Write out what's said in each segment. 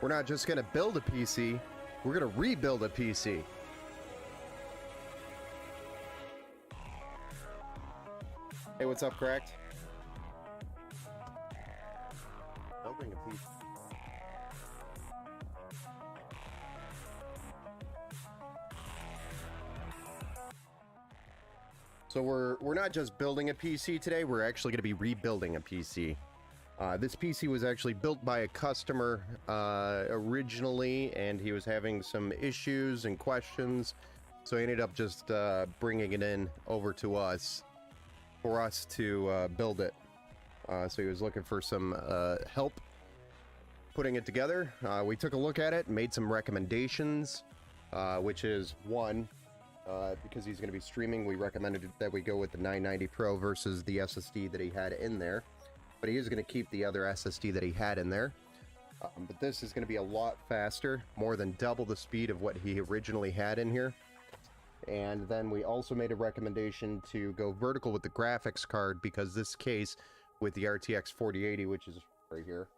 We're not just going to build a PC, we're going to rebuild a PC. Hey, what's up, Cracked? Building a PC. So we're not just building a PC today, we're actually going to be rebuilding a PC. This PC was actually built by a customer originally, and he was having some issues and questions, so he ended up just bringing it in over to us for us to build it. So he was looking for some help putting it together. We took a look at it, made some recommendations, which is one, because he's going to be streaming, we recommended that we go with the 990 Pro versus the SSD that he had in there. But he is going to keep the other SSD that he had in there. But this is going to be a lot faster, more than double the speed of what he originally had in here. And then we also made a recommendation to go vertical with the graphics card, because this case with the RTX 4080, which is right here,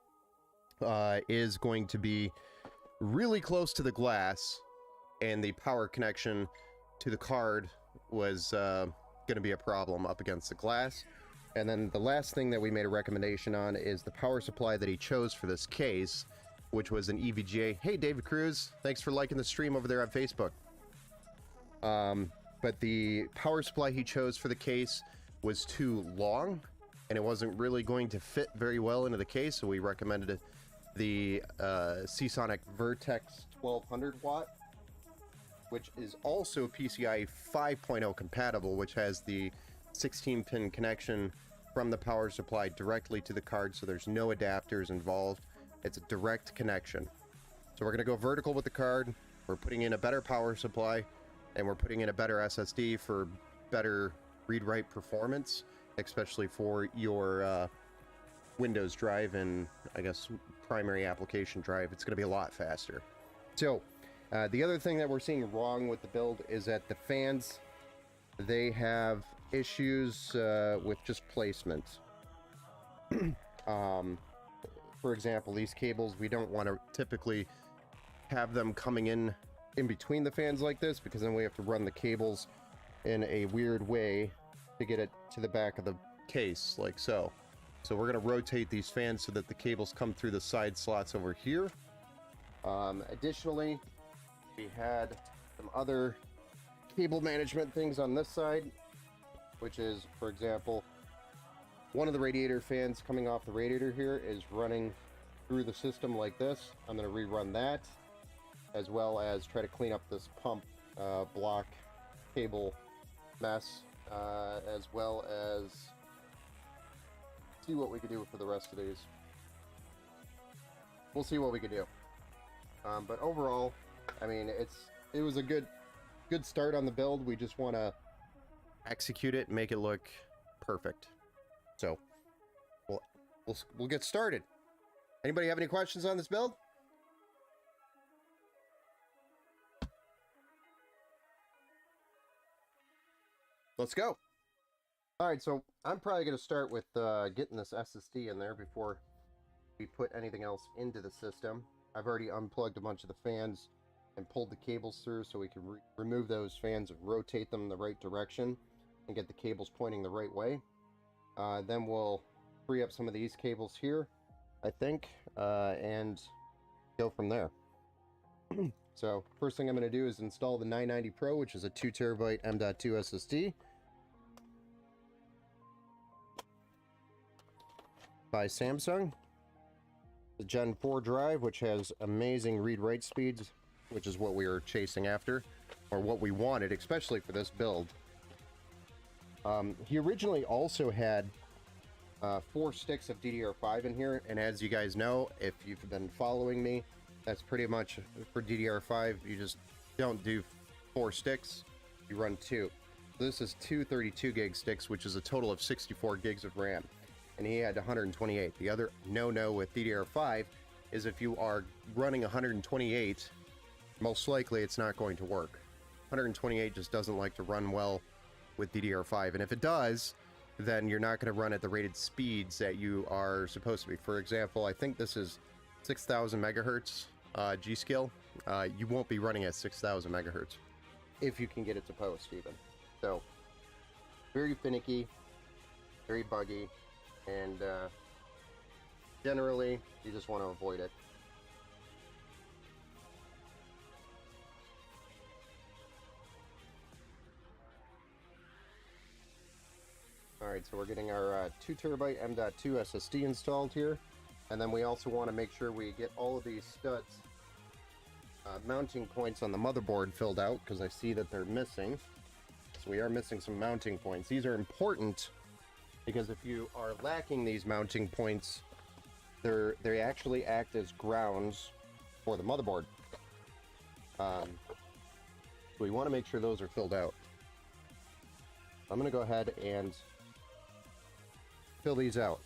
is going to be really close to the glass, and the power connection to the card was going to be a problem up against the glass. And then the last thing that we made a recommendation on is the power supply that he chose for this case, which was an EVGA. Hey, David Cruz, thanks for liking the stream over there on Facebook. But the power supply he chose for the case was too long, and it wasn't really going to fit very well into the case, so we recommended the Seasonic Vertex 1200 watt, which is also PCIe 5.0 compatible, which has the 16-pin connection from the power supply directly to the card, so there's no adapters involved. It's a direct connection. So we're going to go vertical with the card. We're putting in a better power supply, and we're putting in a better SSD for better read-write performance, especially for your Windows drive and, I guess, primary application drive. It's going to be a lot faster. So the other thing that we're seeing wrong with the build is that the fans, they have issues with just placement. For example, these cables, we don't want to typically have them coming in between the fans like this, because then we have to run the cables in a weird way to get it to the back of the case, like so. So we're going to rotate these fans so that the cables come through the side slots over here. Additionally, we had some other cable management things on this side, which is, for example, one of the radiator fans coming off the radiator here is running through the system like this. I'm going to rerun that, as well as try to clean up this pump block cable mess, as well as see what we can do for the rest of these. We'll see what we can do. But overall, I mean, it was a good start on the build. We just want to execute it and make it look perfect. So we'll get started. Anybody have any questions on this build? Let's go. All right, so I'm probably going to start with getting this SSD in there before we put anything else into the system. I've already unplugged a bunch of the fans and pulled the cables through, so we can remove those fans and rotate them in the right direction and get the cables pointing the right way. Then we'll free up some of these cables here, I think, and go from there. So first thing I'm going to do is install the 990 Pro, which is a 2 terabyte M.2 SSD by Samsung. The Gen 4 drive, which has amazing read-write speeds, which is what we were chasing after, or what we wanted, especially for this build. He originally also had 4 sticks of DDR5 in here, and as you guys know, if you've been following me, that's pretty much for DDR5. You just don't do 4 sticks, you run 2. So this is 2 32 gig sticks, which is a total of 64 gigs of RAM, and he had 128. The other no-no with DDR5 is if you are running 128, most likely it's not going to work. 128 just doesn't like to run well with DDR5, and if it does, then you're not going to run at the rated speeds that you are supposed to be. For example, I think this is 6,000 megahertz G-Skill, you won't be running at 6,000 megahertz if you can get it to post even. So, very finicky, very buggy, and generally, you just want to avoid it. Alright, so we're getting our 2TB M.2 SSD installed here, and then we also want to make sure we get all of these studs, mounting points on the motherboard filled out, because I see that they're missing. So we are missing some mounting points. These are important, because if you are lacking these mounting points, they actually act as grounds for the motherboard. So we want to make sure those are filled out. I'm going to go ahead and fill these out.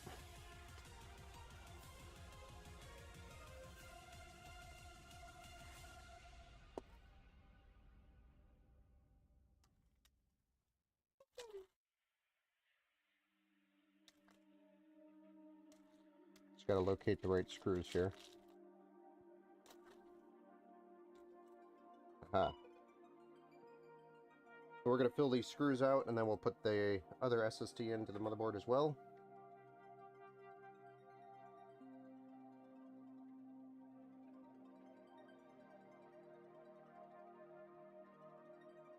Just got to locate the right screws here. Aha. So we're going to fill these screws out, and then we'll put the other SSD into the motherboard as well.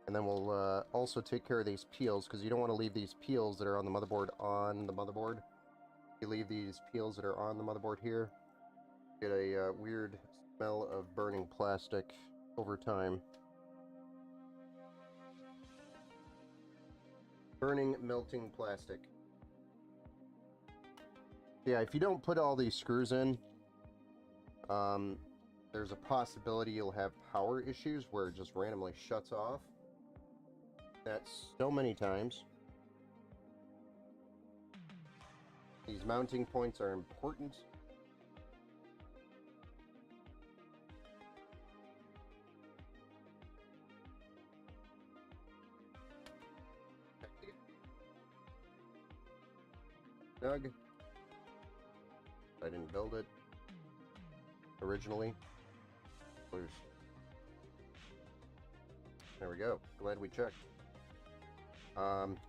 And then we'll also take care of these peels, because you don't want to leave these peels that are on the motherboard on the motherboard. You leave these peels that are on the motherboard here, get a weird smell of burning plastic over time. Burning, melting plastic. Yeah, if you don't put all these screws in, there's a possibility you'll have power issues where it just randomly shuts off. That's so many times. These mounting points are important. Snug. I didn't build it originally. There we go. Glad we checked.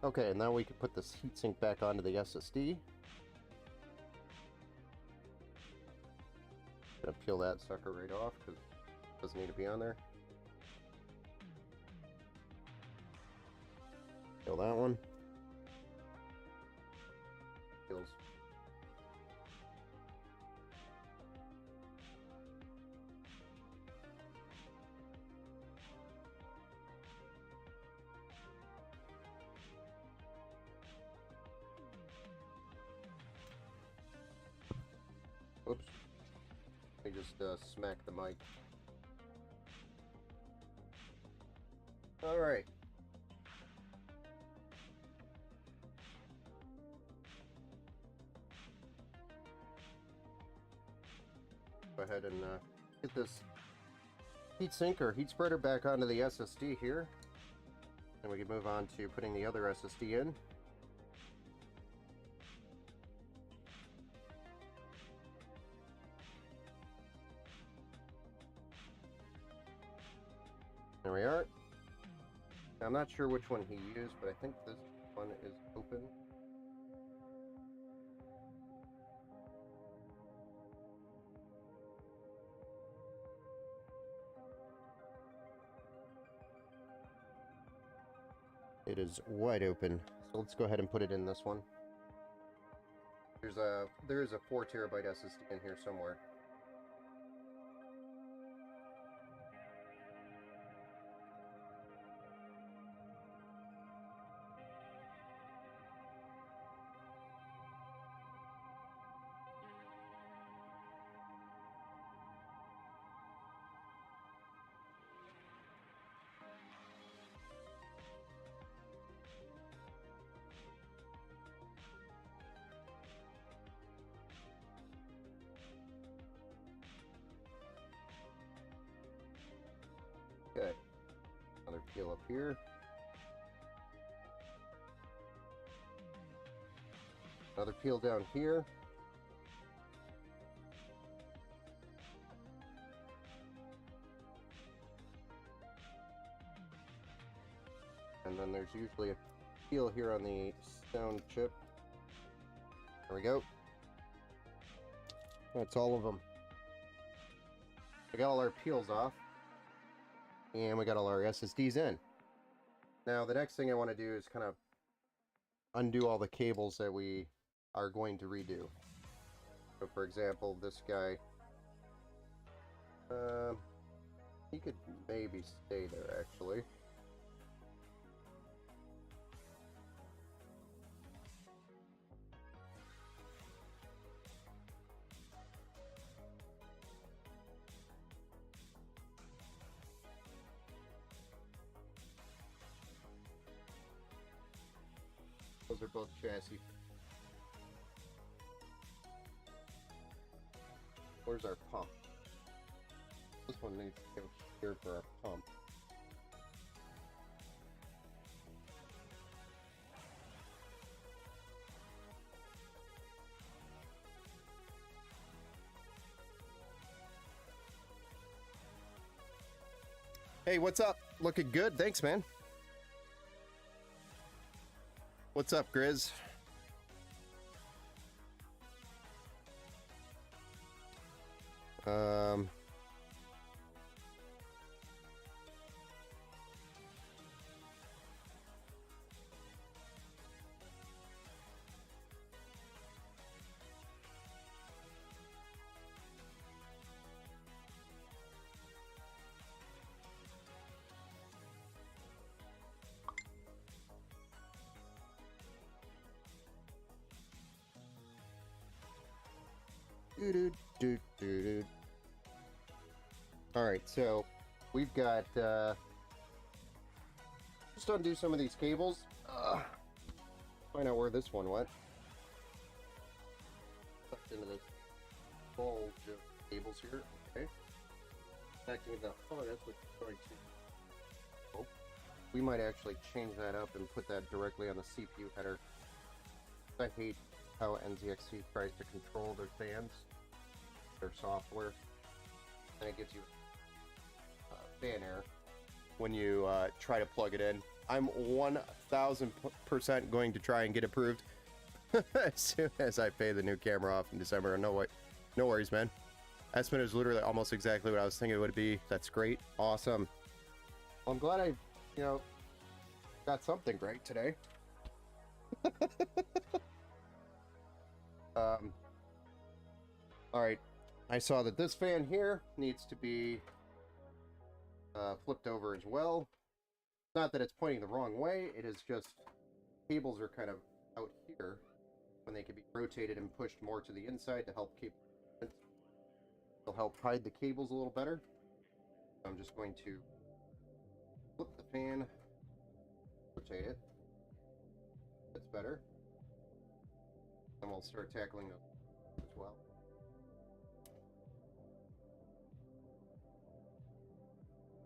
Okay, and now we can put this heatsink back onto the SSD. Gonna peel that sucker right off because it doesn't need to be on there. Peel that one. Peels. Oops. Let me just smack the mic. Alright. Go ahead and get this heatsink or heat spreader back onto the SSD here. And we can move on to putting the other SSD in. There we are. Now, I'm not sure which one he used, but I think this one is open. It is wide open, so let's go ahead and put it in this one. There is a 4 terabyte SSD in here somewhere. Okay, another peel up here. Another peel down here. And then there's usually a peel here on the stone chip. There we go. That's all of them. We got all our peels off. And we got all our SSDs in. Now, the next thing I want to do is kind of undo all the cables that we are going to redo. So, for example, this guy, he could maybe stay there, actually. Those are both chassis. Where's our pump? This one needs to go here for our pump. Hey, what's up? Looking good. Thanks, man. What's up, Grizz? Alright, so we've got just undo some of these cables. Find out where this one went. Tucked into this bulge of cables here. Okay. Connecting the that's what's going to. Oh, we might actually change that up and put that directly on the CPU header. I hate how NZXT tries to control their fans, their software, and it gives you fan error when you try to plug it in. I'm 1000% going to try and get approved as soon as I pay the new camera off in December. No worries, man. Estimate is literally almost exactly what I was thinking it would be. That's great. Awesome. Well, I'm glad I, got something right today. Alright, I saw that this fan here needs to be flipped over as well. Not that it's pointing the wrong way, it is just cables are kind of out here when they can be rotated and pushed more to the inside to help keep. It'll help hide the cables a little better. I'm just going to flip the fan, rotate it. That's better. And we'll start tackling those as well.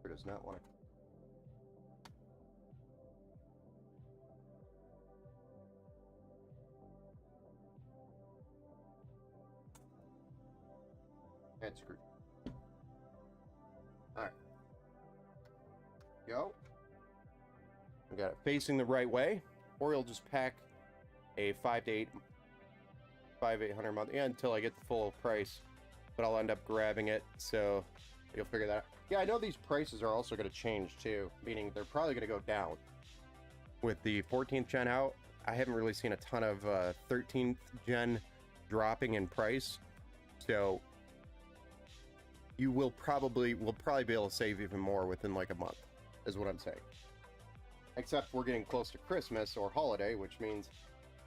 It does not want to. That's screwed. Alright. Go. We got it facing the right way, or you'll just pack a 800 month, yeah, until I get the full price, but I'll end up grabbing it, so you'll figure that out. Yeah, I know these prices are also going to change too, meaning they're probably going to go down. With the 14th gen out, I haven't really seen a ton of 13th gen dropping in price, so we'll probably be able to save even more within like a month, is what I'm saying. Except we're getting close to Christmas or holiday, which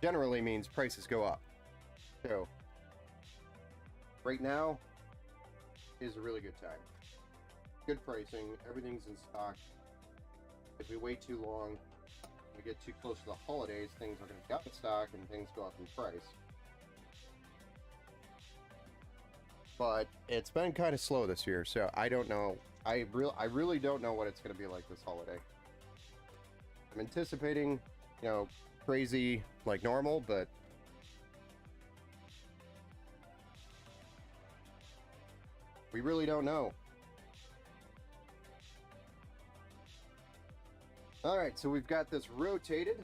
generally means prices go up. So right now is a really good time. Good pricing, everything's in stock. If we wait too long, we get too close to the holidays, things are going to be out of stock and things go up in price. But it's been kind of slow this year, so I don't know. I really don't know what it's going to be like this holiday. I'm anticipating, crazy like normal, but we really don't know. All right, so we've got this rotated.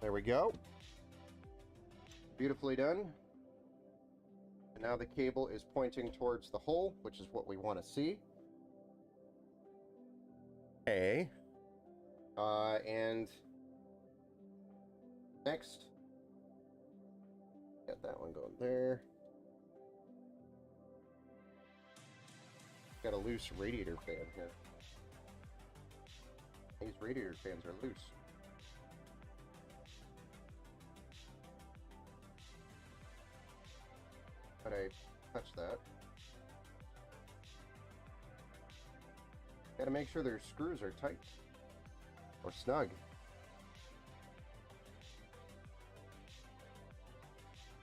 There we go. Beautifully done. And now the cable is pointing towards the hole, which is what we want to see. Okay. And next, got that one going there. Got a loose radiator fan here. These radiator fans are loose. But I touch that. Gotta make sure their screws are tight or snug.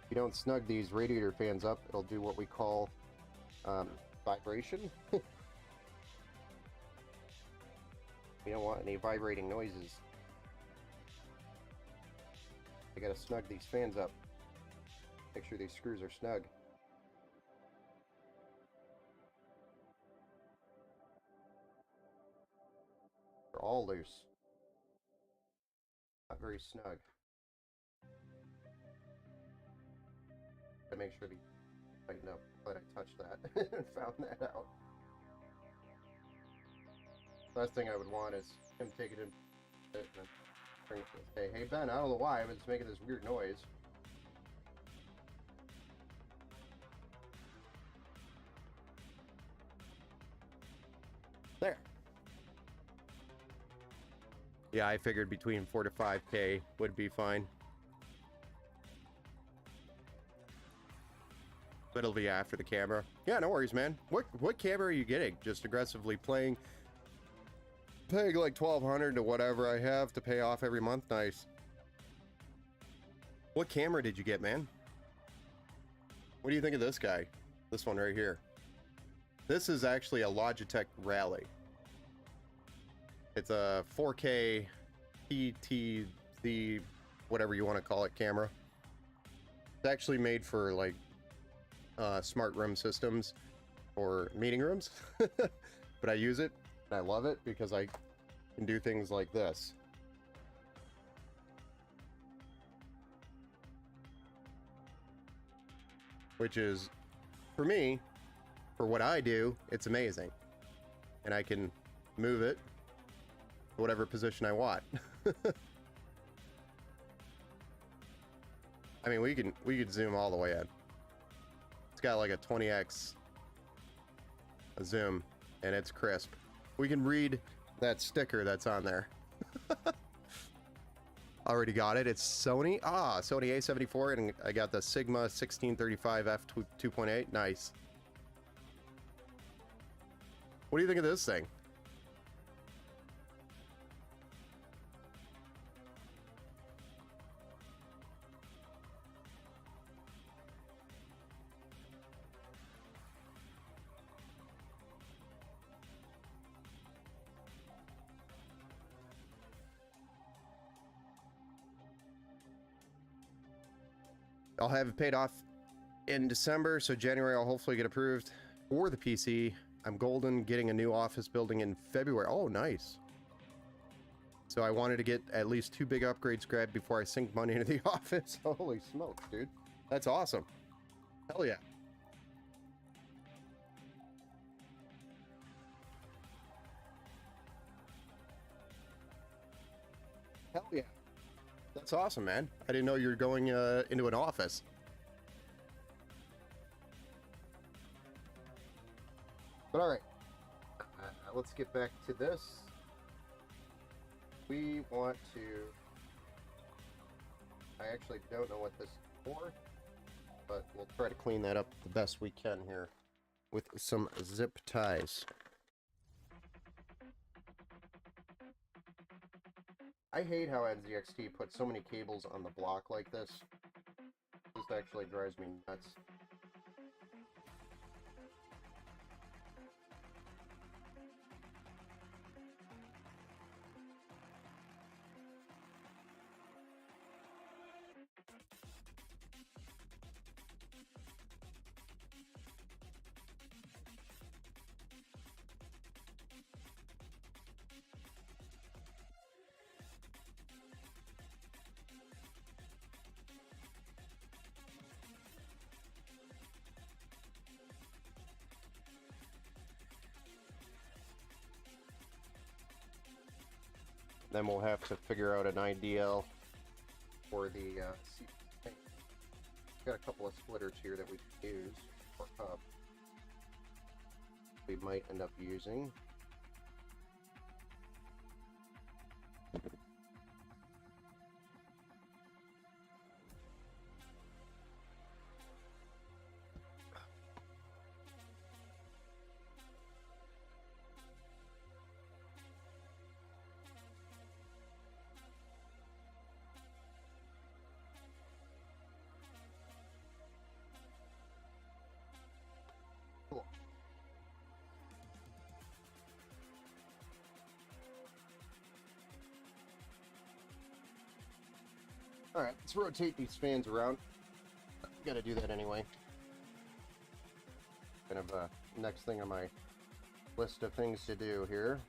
If you don't snug these radiator fans up, it'll do what we call vibration. We don't want any vibrating noises. I gotta snug these fans up. Make sure these screws are snug. They're all loose. Not very snug. Gotta make sure they tighten up. But I touched that and found that out. Last thing I would want is him taking it and bring it to us. Hey Ben, I don't know why, but it's making this weird noise. There. Yeah, I figured between 4 to 5K would be fine. But it'll be after the camera. Yeah, no worries, man. What camera are you getting? Just aggressively paying like $1,200 to whatever I have to pay off every month. Nice. What camera did you get, man? What do you think of this guy? This one right here. This is actually a Logitech Rally. It's a 4K PTZ, whatever you want to call it, camera. It's actually made for like smart room systems or meeting rooms. But I use it and I love it because I can do things like this. Which is, for me, for what I do, it's amazing. And I can move it to whatever position I want. I mean, we could zoom all the way in. It's got like a 20x zoom and it's crisp. We can read that sticker that's on there. Already got it. It's Sony. Sony A74, and I got the Sigma 1635 f2.8. Nice. What do you think of this thing? I'll have it paid off in December, so January I'll hopefully get approved for the PC. I'm golden getting a new office building in February. Oh, nice. So I wanted to get at least 2 big upgrades grabbed before I sink money into the office. Holy smokes, dude. That's awesome. Hell yeah. Hell yeah. That's awesome, man. I didn't know you were going into an office. But all right, let's get back to this. We want to, I actually don't know what this is for, but we'll try to clean that up the best we can here with some zip ties. I hate how NZXT puts so many cables on the block like this. This actually drives me nuts. Then we'll have to figure out an IDL for the seat tank. Got a couple of splitters here that we can use for hub. We might end up using. Cool. Alright, let's rotate these fans around. Gotta do that anyway. Kind of next thing on my list of things to do here.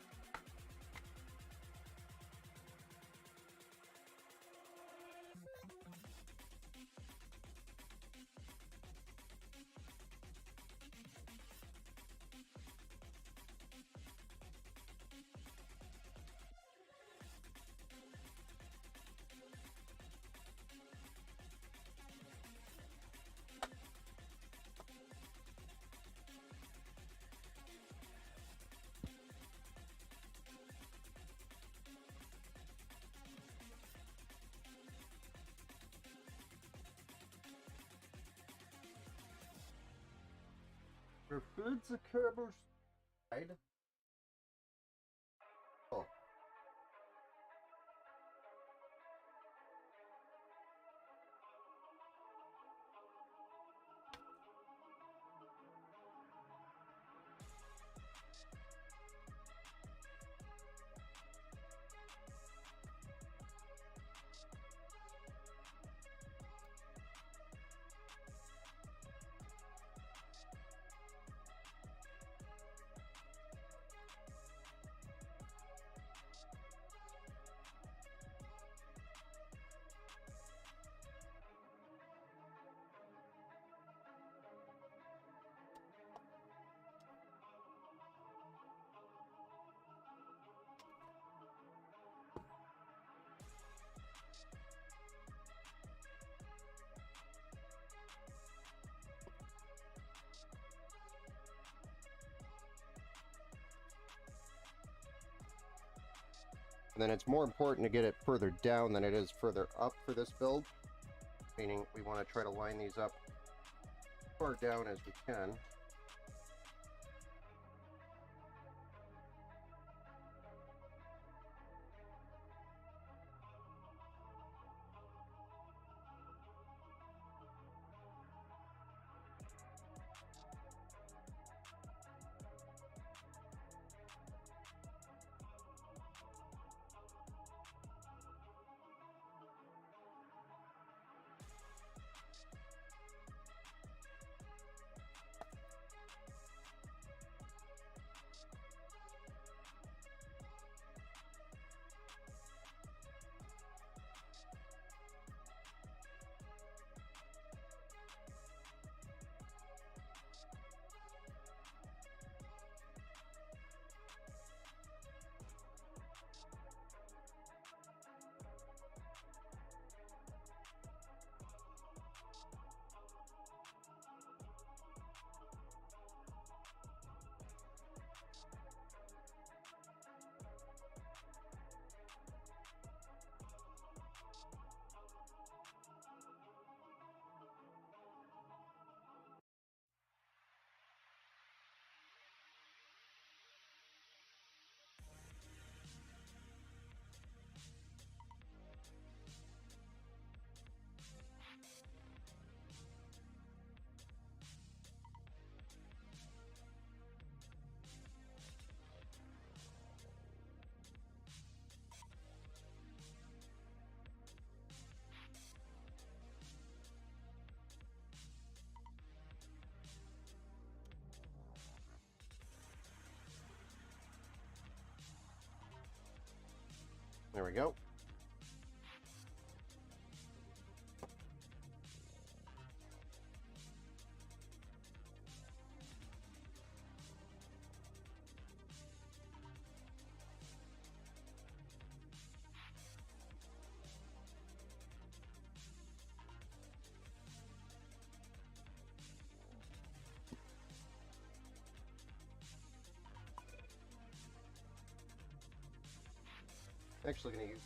Foods a caribou side. Oh. And then it's more important to get it further down than it is further up for this build. Meaning we want to try to line these up as far down as we can. There we go. Actually gonna use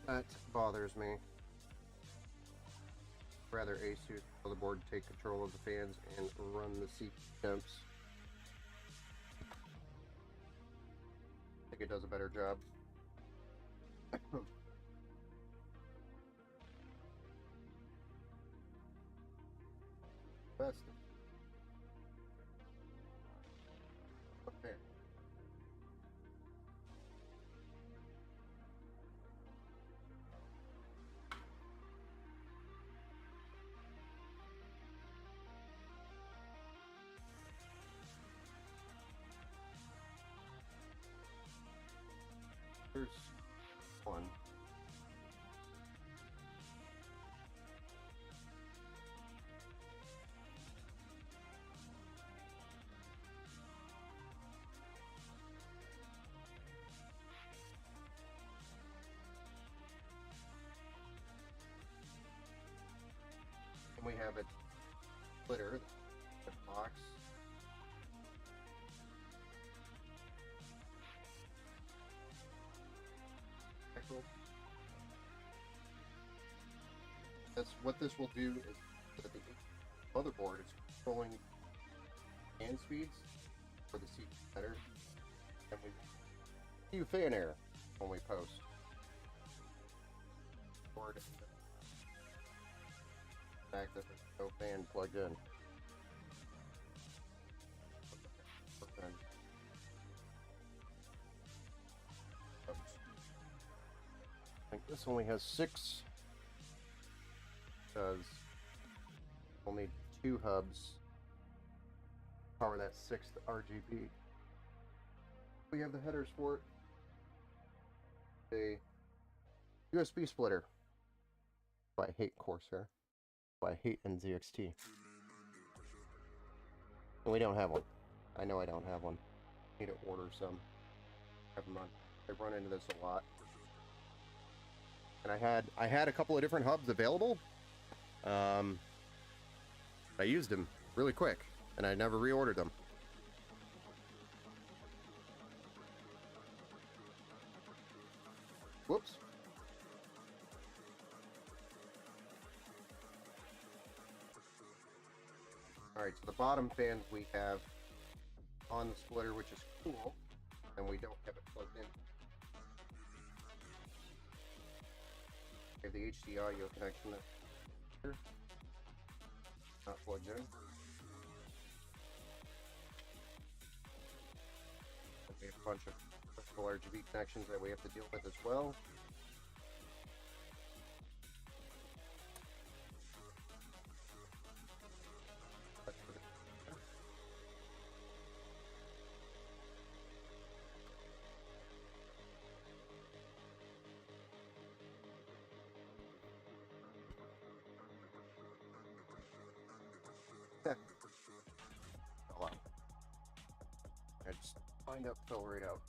that bothers me. Rather ASUS motherboard take control of the fans and run the seat temps. I think it does a better job. Best. Okay. There's one. And we have a splitter, the box. That's what this will do is that the motherboard is controlling fan speeds for the seat better, and we do fan air when we post. Board fact that there's no fan plugged in. Okay. I think this only has 6. Does only 2 hubs power that 6th RGB. We have the headers for it. A USB splitter. Why I hate Corsair. Why I hate NZXT. And we don't have one. I know I don't have one. Need to order some. Have them on. I run into this a lot. And I had a couple of different hubs available. I used them really quick, and I never reordered them. Whoops. Alright, so the bottom fans we have on the splitter, which is cool, and we don't have it plugged in. We have the HD audio connection here. Not plugged in. We have a bunch of electrical RGB connections that we have to deal with as well. I just find out, fill right out.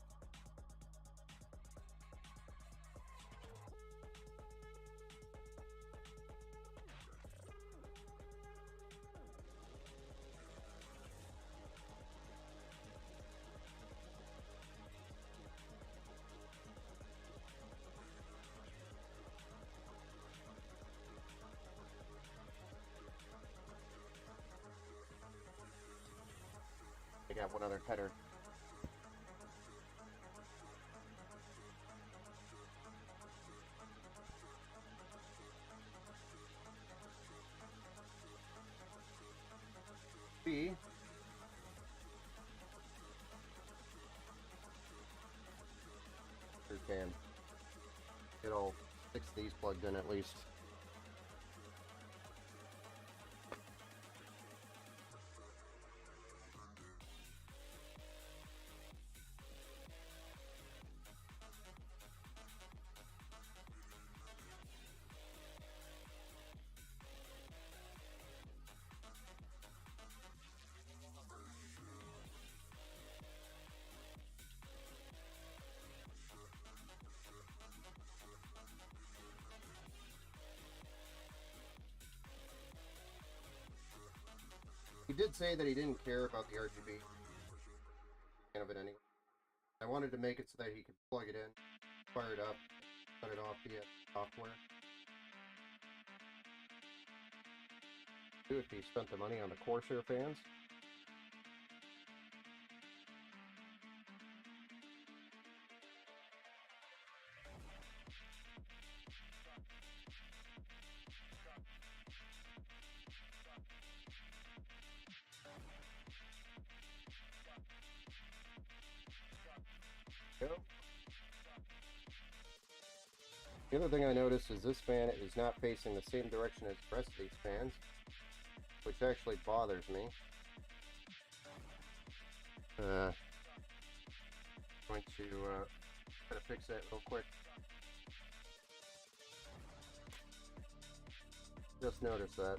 I got one other header. B. Sure can. Get all 6 of these plugged in at least. did say that he didn't care about the RGB of it anyway. I wanted to make it so that he could plug it in, fire it up, shut it off via software. If he spent the money on the Corsair fans. The other thing I noticed is this fan is not facing the same direction as the rest of these fans, which actually bothers me. Going to try to fix that real quick. Just noticed that.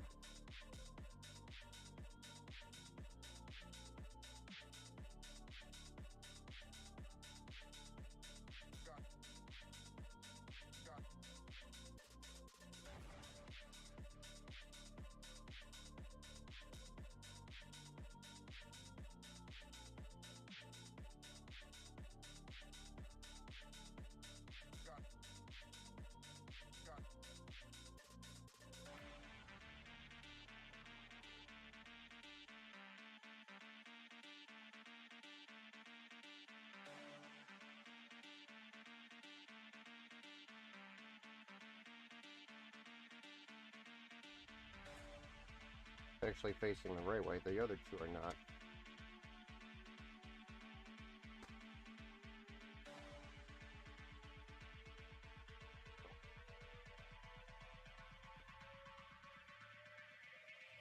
Actually facing the right way, the other two are not.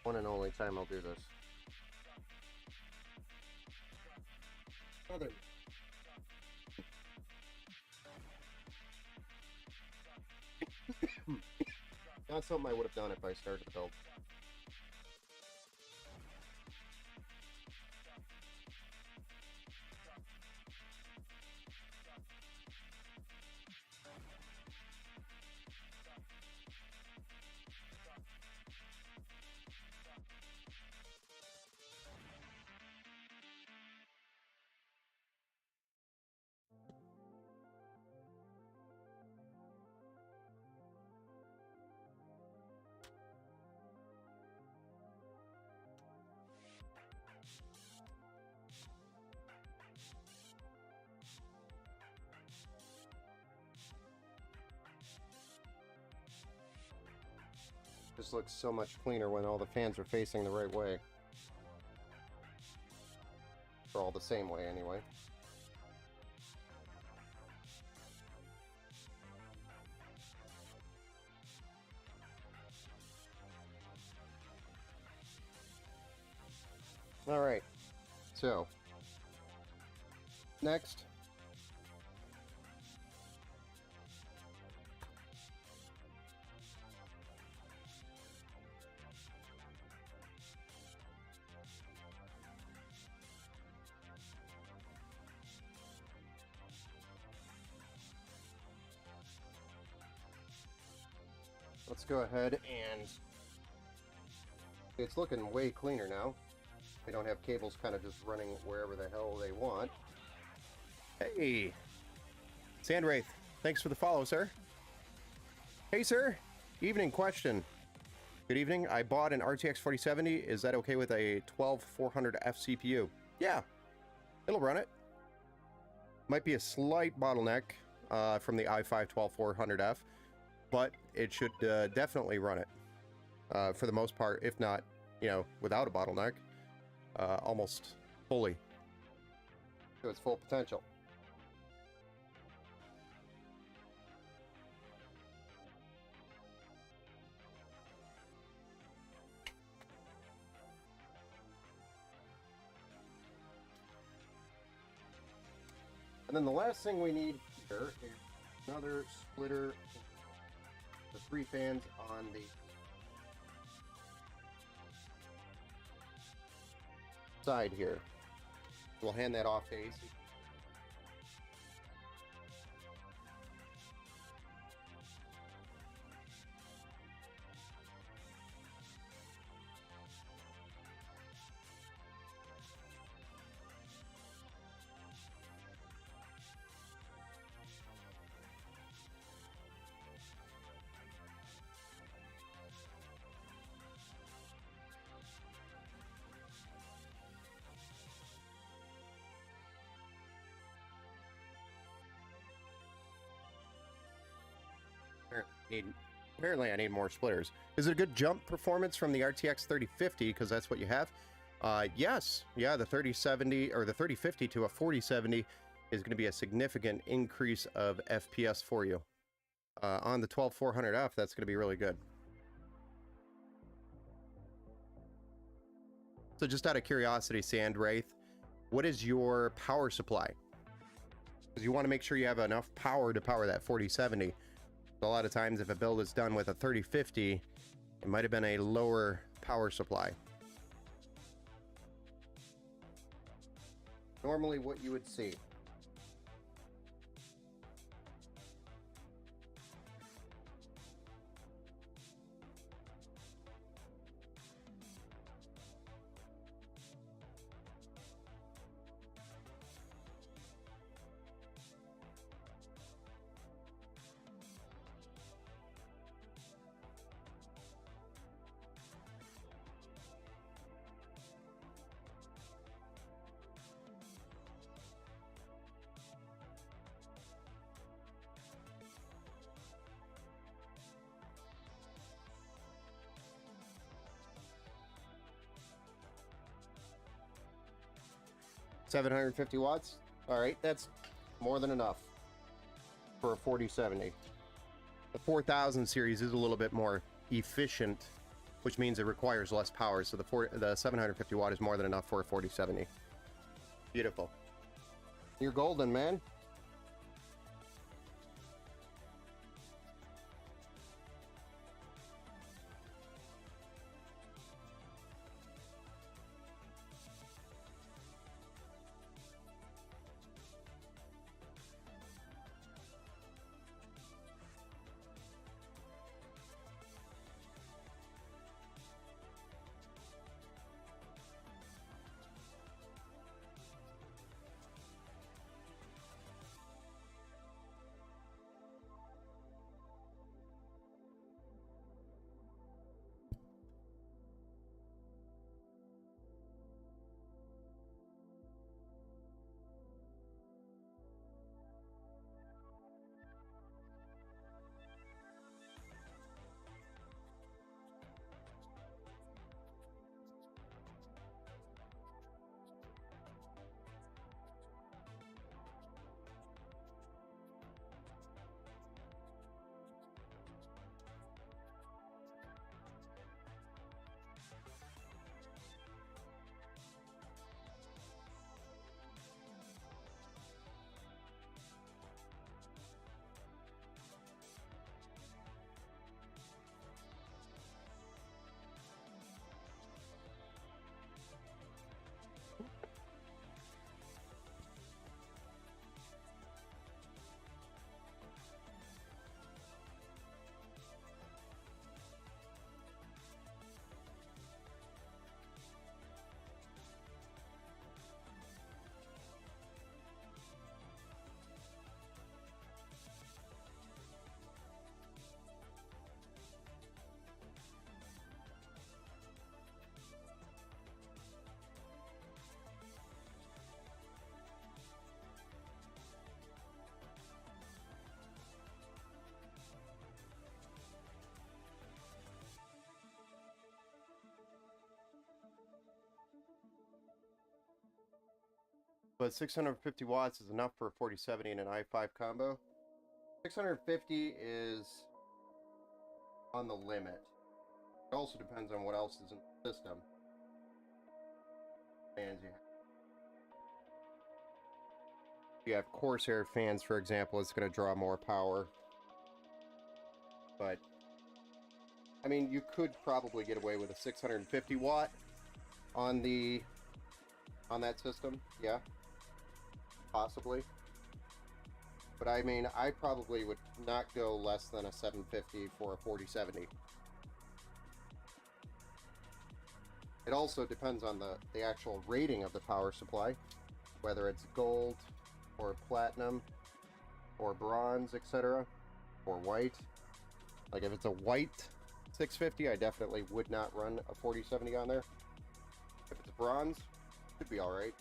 One and only time I'll do this. Other. Not something I would have done if I started the build. This looks so much cleaner when all the fans are facing the right way. Or all the same way, anyway. Alright, so next, let's go ahead and it's looking way cleaner now. They don't have cables kind of just running wherever the hell they want. Hey, Sandwraith, thanks for the follow, sir. Hey, sir. Evening question. Good evening. I bought an RTX 4070. Is that okay with a 12400F CPU? Yeah, it'll run it. Might be a slight bottleneck from the i5 12400F, but it should definitely run it for the most part, if not, you know, without a bottleneck. Almost fully to its full potential. And then the last thing we need here is another splitter, the 3 fans on the side here. We'll hand that off to AC. Apparently I need more splitters. Is it a good jump performance from the RTX 3050? Because that's what you have. Yes. Yeah, the 3070 or the 3050 to a 4070 is going to be a significant increase of FPS for you. On the 12400F, that's going to be really good. So just out of curiosity, Sandwraith, what is your power supply? Because you want to make sure you have enough power to power that 4070. A lot of times if a build is done with a 3050, it might have been a lower power supply. Normally what you would see. $750 watts. All right, that's more than enough for a 4070. The 4000 series is a little bit more efficient, which means it requires less power. So the 750 watt is more than enough for a 4070. Beautiful. You're golden, man. But 650 watts is enough for a 4070 and an i5 combo. 650 is on the limit. It also depends on what else is in the system. Fans you have Corsair fans, for example, it's going to draw more power. But I mean, you could probably get away with a 650 watt on that system, yeah. Possibly. But I mean, I probably would not go less than a 750 for a 4070. It also depends on the actual rating of the power supply, whether it's gold or platinum or bronze, etc., or white. Like if it's a white 650, I definitely would not run a 4070 on there. If it's bronze, it could be all right.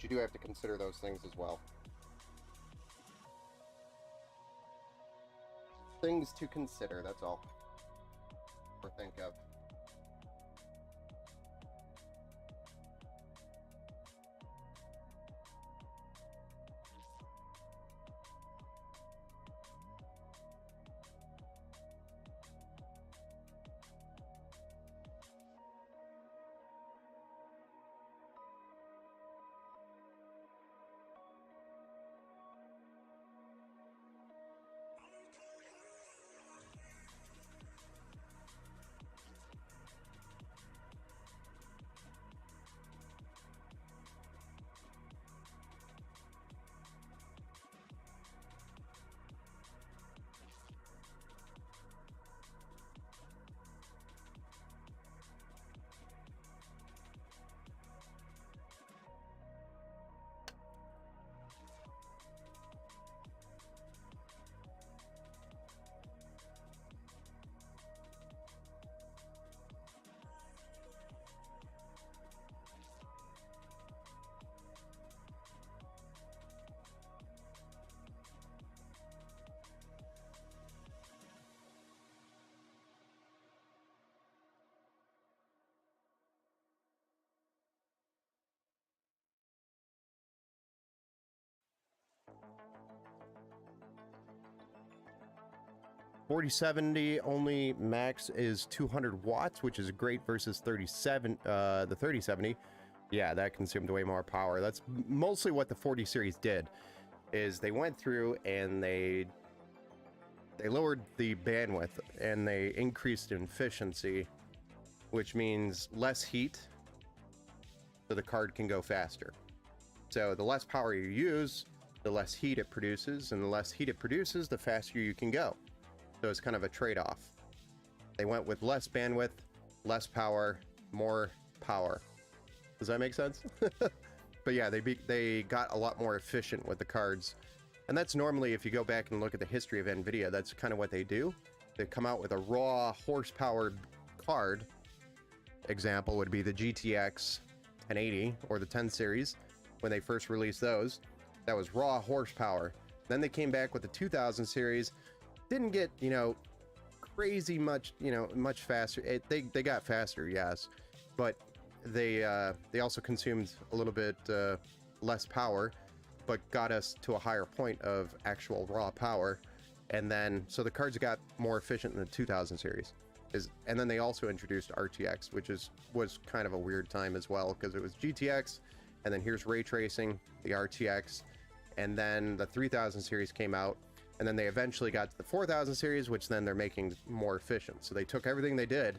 But you do have to consider those things as well. Things to consider, that's all. Or think of. $4070 only max is 200 watts, which is great versus the 3070. Yeah, that consumed way more power. That's mostly what the 40 series did, is they went through and they lowered the bandwidth and they increased efficiency, which means less heat, so the card can go faster. So the less power you use, the less heat it produces, and the less heat it produces, the faster you can go. So it's kind of a trade-off. They went with less bandwidth, less power, more power. Does that make sense? But yeah, they got a lot more efficient with the cards. And that's normally, if you go back and look at the history of NVIDIA, that's kind of what they do. They come out with a raw horsepower card. Example would be the GTX 1080 or the 10 series. When they first released those, that was raw horsepower. Then they came back with the 2000 series. Didn't get, you know, crazy much, you know, much faster. They got faster, yes, but they also consumed a little bit less power, but got us to a higher point of actual raw power. And then, so the cards got more efficient in the 2000 series. And then they also introduced RTX, which was kind of a weird time as well, because it was GTX, and then here's ray tracing, the RTX, and then the 3000 series came out. And then they eventually got to the 4000 series, which then they're making more efficient. So they took everything they did,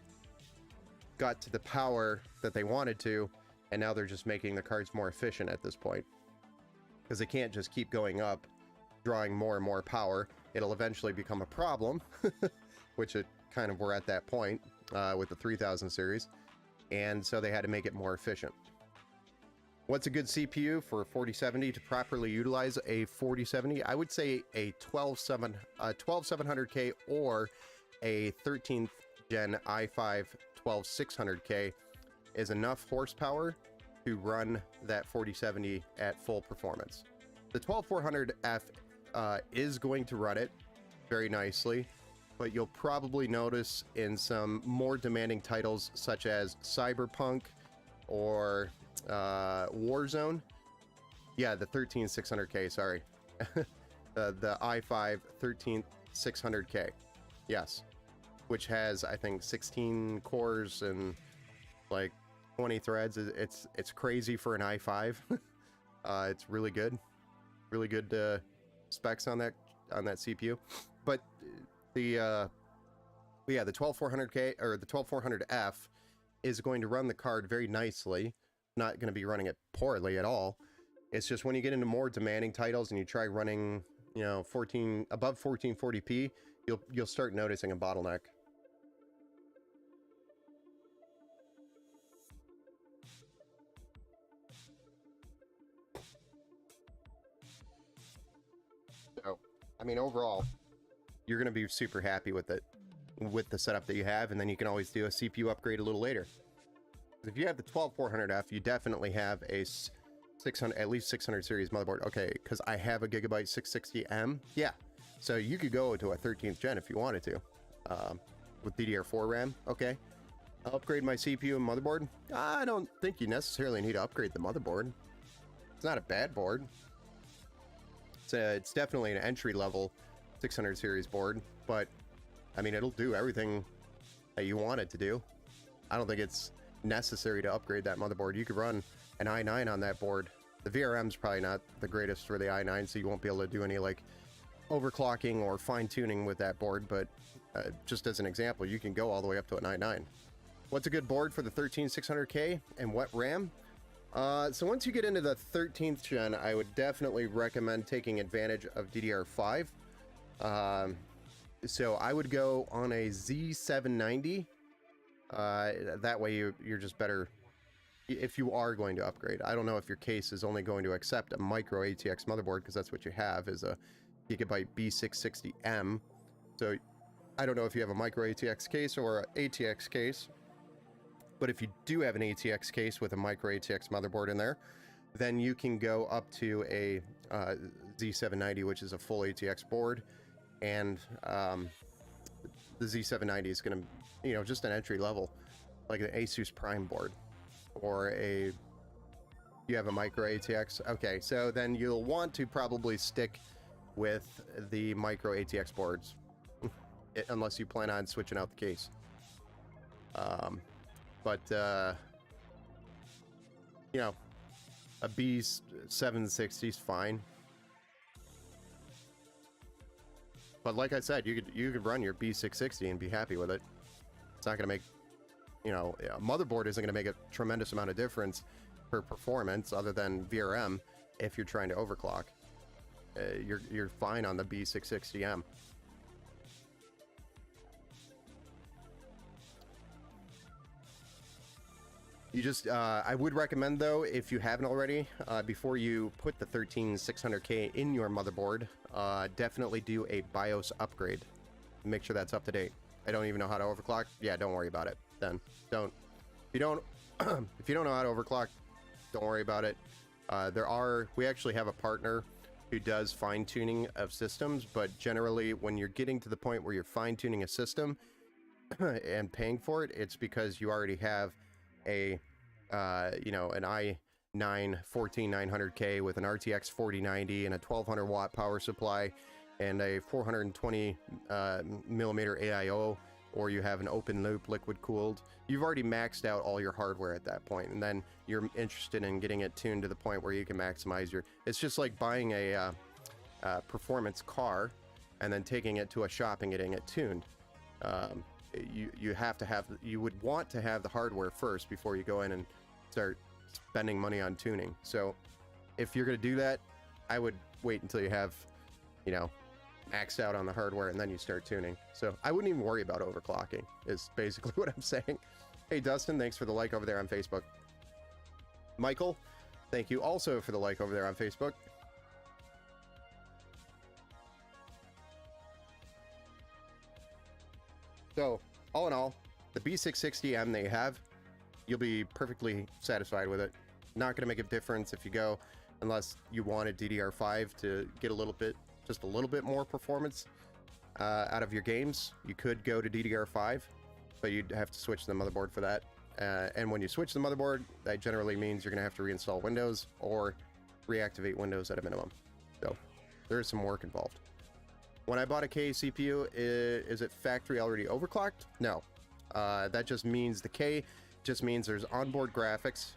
got to the power that they wanted to, and now they're just making the cards more efficient at this point. Because they can't just keep going up, drawing more and more power. It'll eventually become a problem, which it kind of were at that point with the 3000 series. And so they had to make it more efficient. What's a good CPU for a 4070 to properly utilize a 4070? I would say a 12700K or a 13th gen i5 12600K is enough horsepower to run that 4070 at full performance. The 12400F is going to run it very nicely, but you'll probably notice in some more demanding titles such as Cyberpunk or Warzone. Yeah, the 13600K, sorry. The i5 13600K. Yes. Which has, I think, 16 cores and like 20 threads. It's crazy for an i5. It's really good. Really good specs on that CPU. But the 12400K or the 12400F is going to run the card very nicely. Not going to be running it poorly at all. It's just when you get into more demanding titles and you try running, you know, above 1440p, you'll start noticing a bottleneck. So, I mean, overall, you're going to be super happy with it, with the setup that you have, and then you can always do a CPU upgrade a little later. If you have the 12400F, you definitely have a 600, at least 600 series motherboard. Okay, because I have a Gigabyte 660M. Yeah, so you could go to a 13th gen if you wanted to, with DDR4 RAM. Okay, I'll upgrade my CPU and motherboard. I don't think you necessarily need to upgrade the motherboard. It's not a bad board. It's definitely an entry level 600 series board, but I mean, it'll do everything that you want it to do. I don't think it's necessary to upgrade that motherboard. You could run an i9 on that board. The VRM's probably not the greatest for the i9, so you won't be able to do any like overclocking or fine-tuning with that board, but just as an example, you can go all the way up to an i9. What's a good board for the 13600K and what RAM? So once you get into the 13th gen, I would definitely recommend taking advantage of DDR5. So I would go on a Z790. That way you're just better if you are going to upgrade. I don't know if your case is only going to accept a micro ATX motherboard, because that's what you have, is a Gigabyte B660M. So I don't know if you have a micro ATX case or an ATX case, but if you do have an ATX case with a micro ATX motherboard in there, then you can go up to a Z790, which is a full ATX board, and the Z790 is going to, you know, just an entry level, like an Asus Prime board, or you have a micro ATX. Okay, so then you'll want to probably stick with the micro ATX boards, unless you plan on switching out the case. But you know, a B760 is fine. But like I said, you could run your B660 and be happy with it. It's not going to make, you know, a motherboard isn't going to make a tremendous amount of difference for performance other than VRM if you're trying to overclock. You're fine on the B660M. You just, I would recommend though, if you haven't already, before you put the 13600K in your motherboard, definitely do a BIOS upgrade. Make sure that's up to date. I don't even know how to overclock. Yeah, don't worry about it. Then don't. If you don't, if you don't know how to overclock, don't worry about it. We actually have a partner who does fine tuning of systems, but generally, when you're getting to the point where you're fine tuning a system and paying for it, it's because you already have a you know, an i9 14900K with an RTX 4090 and a 1200 watt power supply and a 420 millimeter AIO, or you have an open loop liquid cooled. You've already maxed out all your hardware at that point, and then you're interested in getting it tuned to the point where you can maximize your, it's just like buying a performance car and then taking it to a shop and getting it tuned. You have to have, you would want to have the hardware first before you go in and start spending money on tuning. So if you're going to do that, I would wait until you have, you know, maxed out on the hardware and then you start tuning. So I wouldn't even worry about overclocking, is basically what I'm saying. Hey Dustin, thanks for the like over there on Facebook. Michael, thank you also for the like over there on Facebook. So, all in all, the B660M that you have, you'll be perfectly satisfied with it. Not going to make a difference if you go, unless you wanted DDR5 to get a little bit, just a little bit more performance out of your games. You could go to DDR5, but you'd have to switch the motherboard for that. And when you switch the motherboard, that generally means you're going to have to reinstall Windows or reactivate Windows at a minimum. So, there is some work involved. When I bought a K CPU, is it factory already overclocked? No. That just means the K just means there's onboard graphics,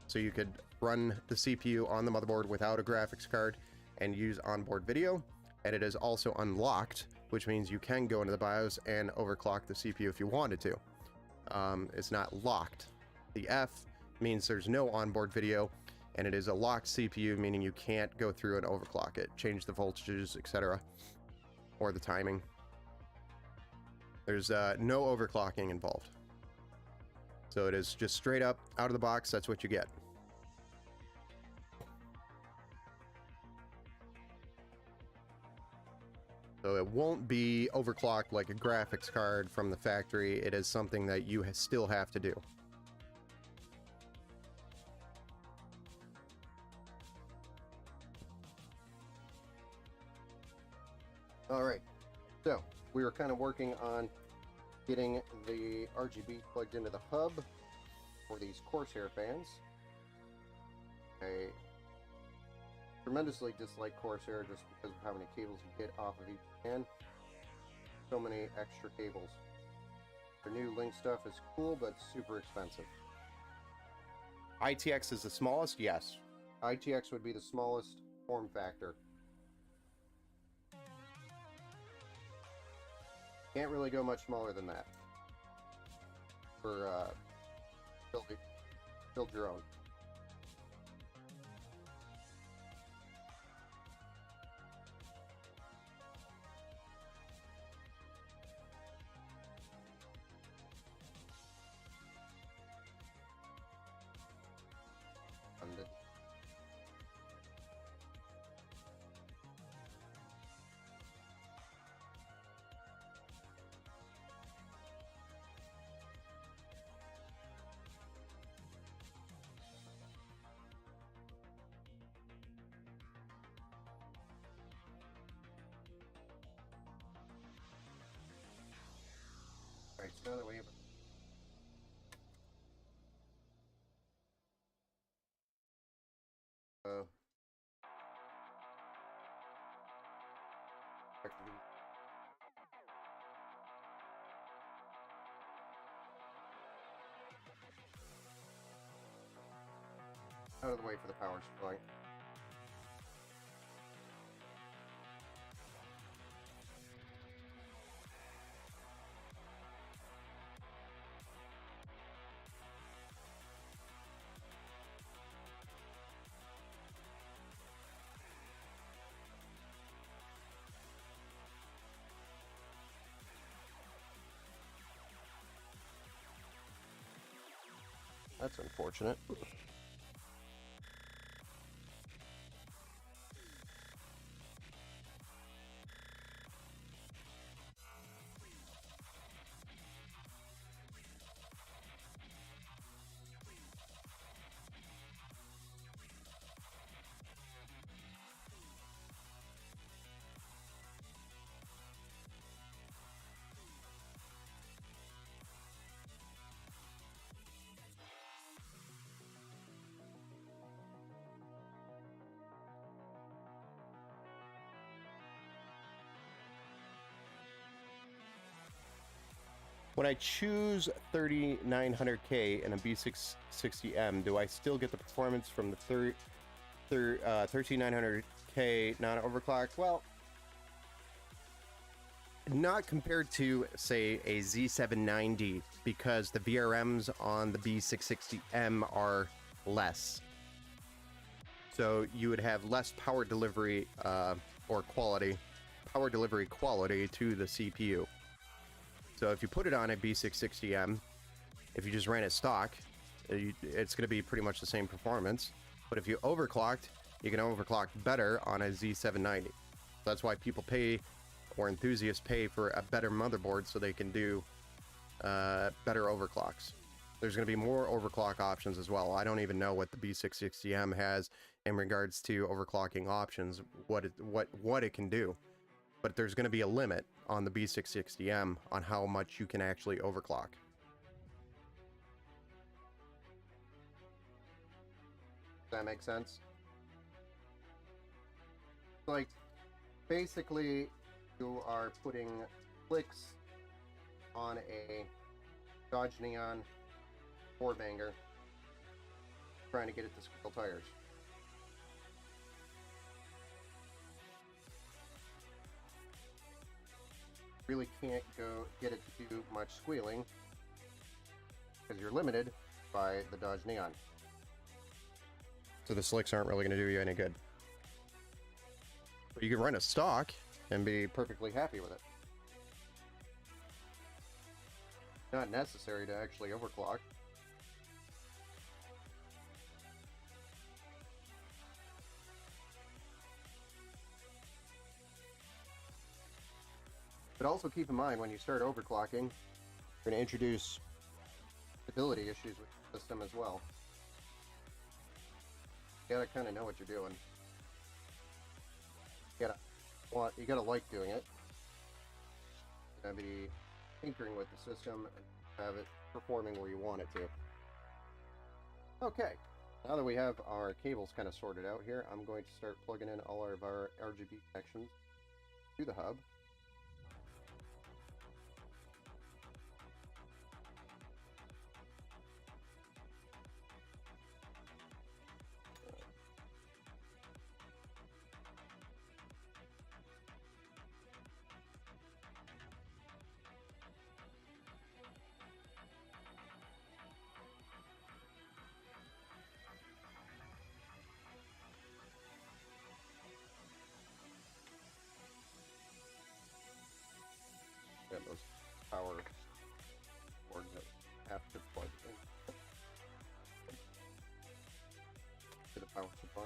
so you could run the CPU on the motherboard without a graphics card and use onboard video. And it is also unlocked, which means you can go into the BIOS and overclock the CPU if you wanted to. It's not locked. The F means there's no onboard video, and it is a locked CPU, meaning you can't go through and overclock it, change the voltages, etc., or the timing. There's no overclocking involved. So it is just straight up out of the box, that's what you get. So it won't be overclocked like a graphics card from the factory. It is something that you still have to do. All right, so we were kind of working on getting the RGB plugged into the hub for these Corsair fans. I tremendously dislike Corsair just because of how many cables you get off of each fan. So many extra cables. Their new Link stuff is cool, but super expensive. ITX is the smallest? Yes. ITX would be the smallest form factor. Can't really go much smaller than that for build your own. Alright, so now that we have out of the way for the power supply. That's unfortunate. When I choose 3900K and a B660M, do I still get the performance from the 13900K non-overclocked? Well, not compared to, say, a Z790, because the VRMs on the B660M are less. So you would have less power delivery or quality, power delivery quality to the CPU. So if you put it on a B660M, if you just ran it stock, it's going to be pretty much the same performance. But if you overclocked, you can overclock better on a Z790. That's why people pay, or enthusiasts pay, for a better motherboard so they can do better overclocks. There's going to be more overclock options as well. I don't even know what the B660M has in regards to overclocking options, what it can do. But there's going to be a limit on the B660M on how much you can actually overclock. Does that make sense? Like, basically, you are putting clicks on a Dodge Neon 4-banger, trying to get it to squiggle tires. Really can't get it to do much squealing because you're limited by the Dodge Neon. So the slicks aren't really going to do you any good. But you can run a stock and be perfectly happy with it. Not necessary to actually overclock. But also keep in mind, when you start overclocking, you're going to introduce stability issues with the system as well. You gotta kind of know what you're doing. You gotta like doing it. going to be tinkering with the system and have it performing where you want it to. Okay, now that we have our cables kind of sorted out here, I'm going to start plugging in all of our RGB connections to the hub. Got those power cords that have to plug in to the power supply.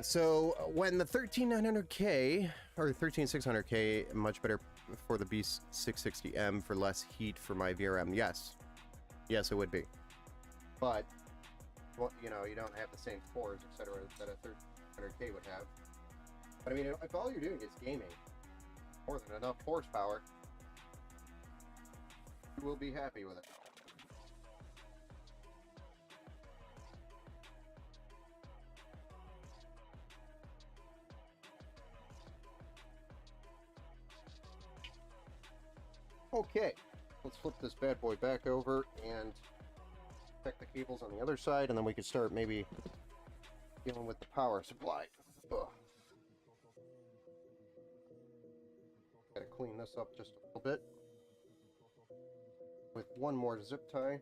So when the 13900K or 13600K, much better for the B660M for less heat for my VRM. Yes, it would be. But well, you know, you don't have the same cores, etc., that a 1300K would have. But I mean, if all you're doing is gaming, more than enough horsepower, you will be happy with it. Okay, let's flip this bad boy back over and check the cables on the other side, and then we can start maybe dealing with the power supply. Ugh. Gotta clean this up just a little bit with one more zip tie.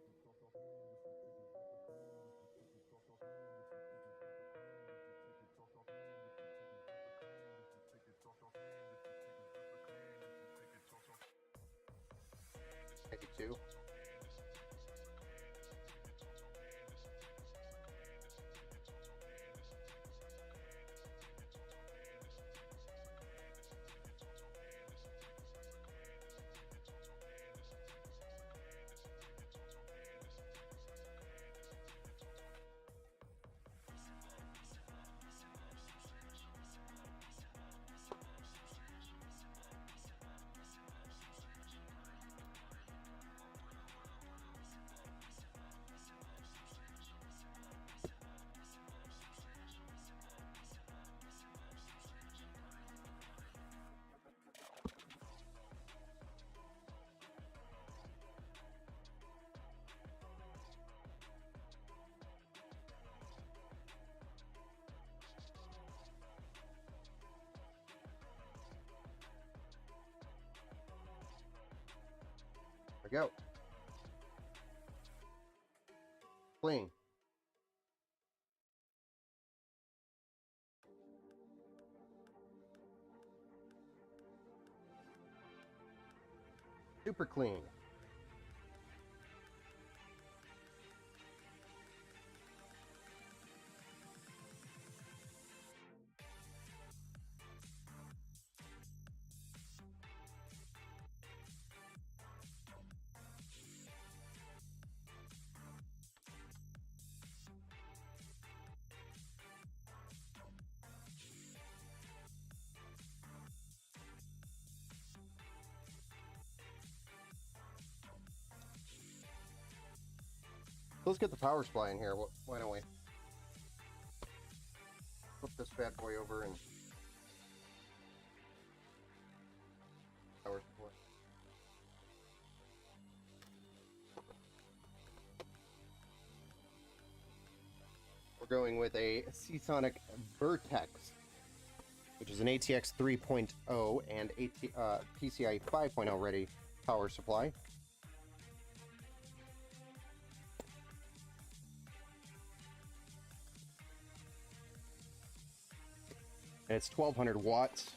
Maybe two. There we go. Clean. Super clean. Let's get the power supply in here. Why don't we flip this bad boy over and power supply. We're going with a Seasonic Vertex, which is an ATX 3.0 and PCI 5.0 ready power supply. And it's 1200 watts.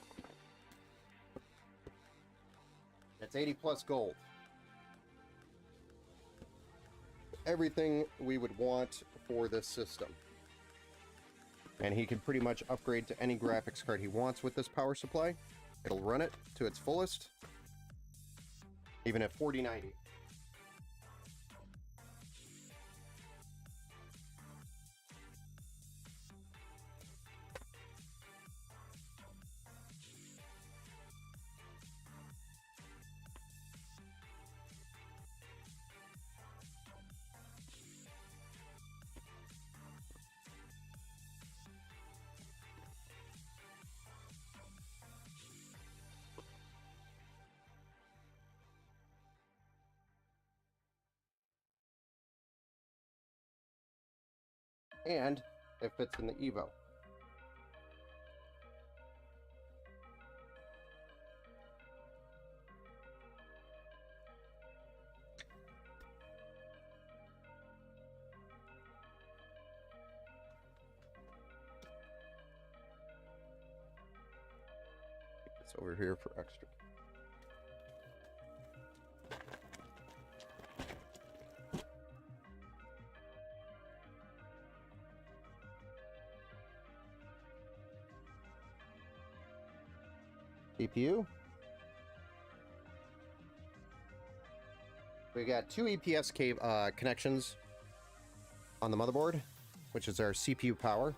It's 80 plus gold. Everything we would want for this system. And he can pretty much upgrade to any graphics card he wants with this power supply. It'll run it to its fullest, even at 4090. And it fits in the EVO. It's over here for extra. CPU. We got two EPS connections on the motherboard, which is our CPU power.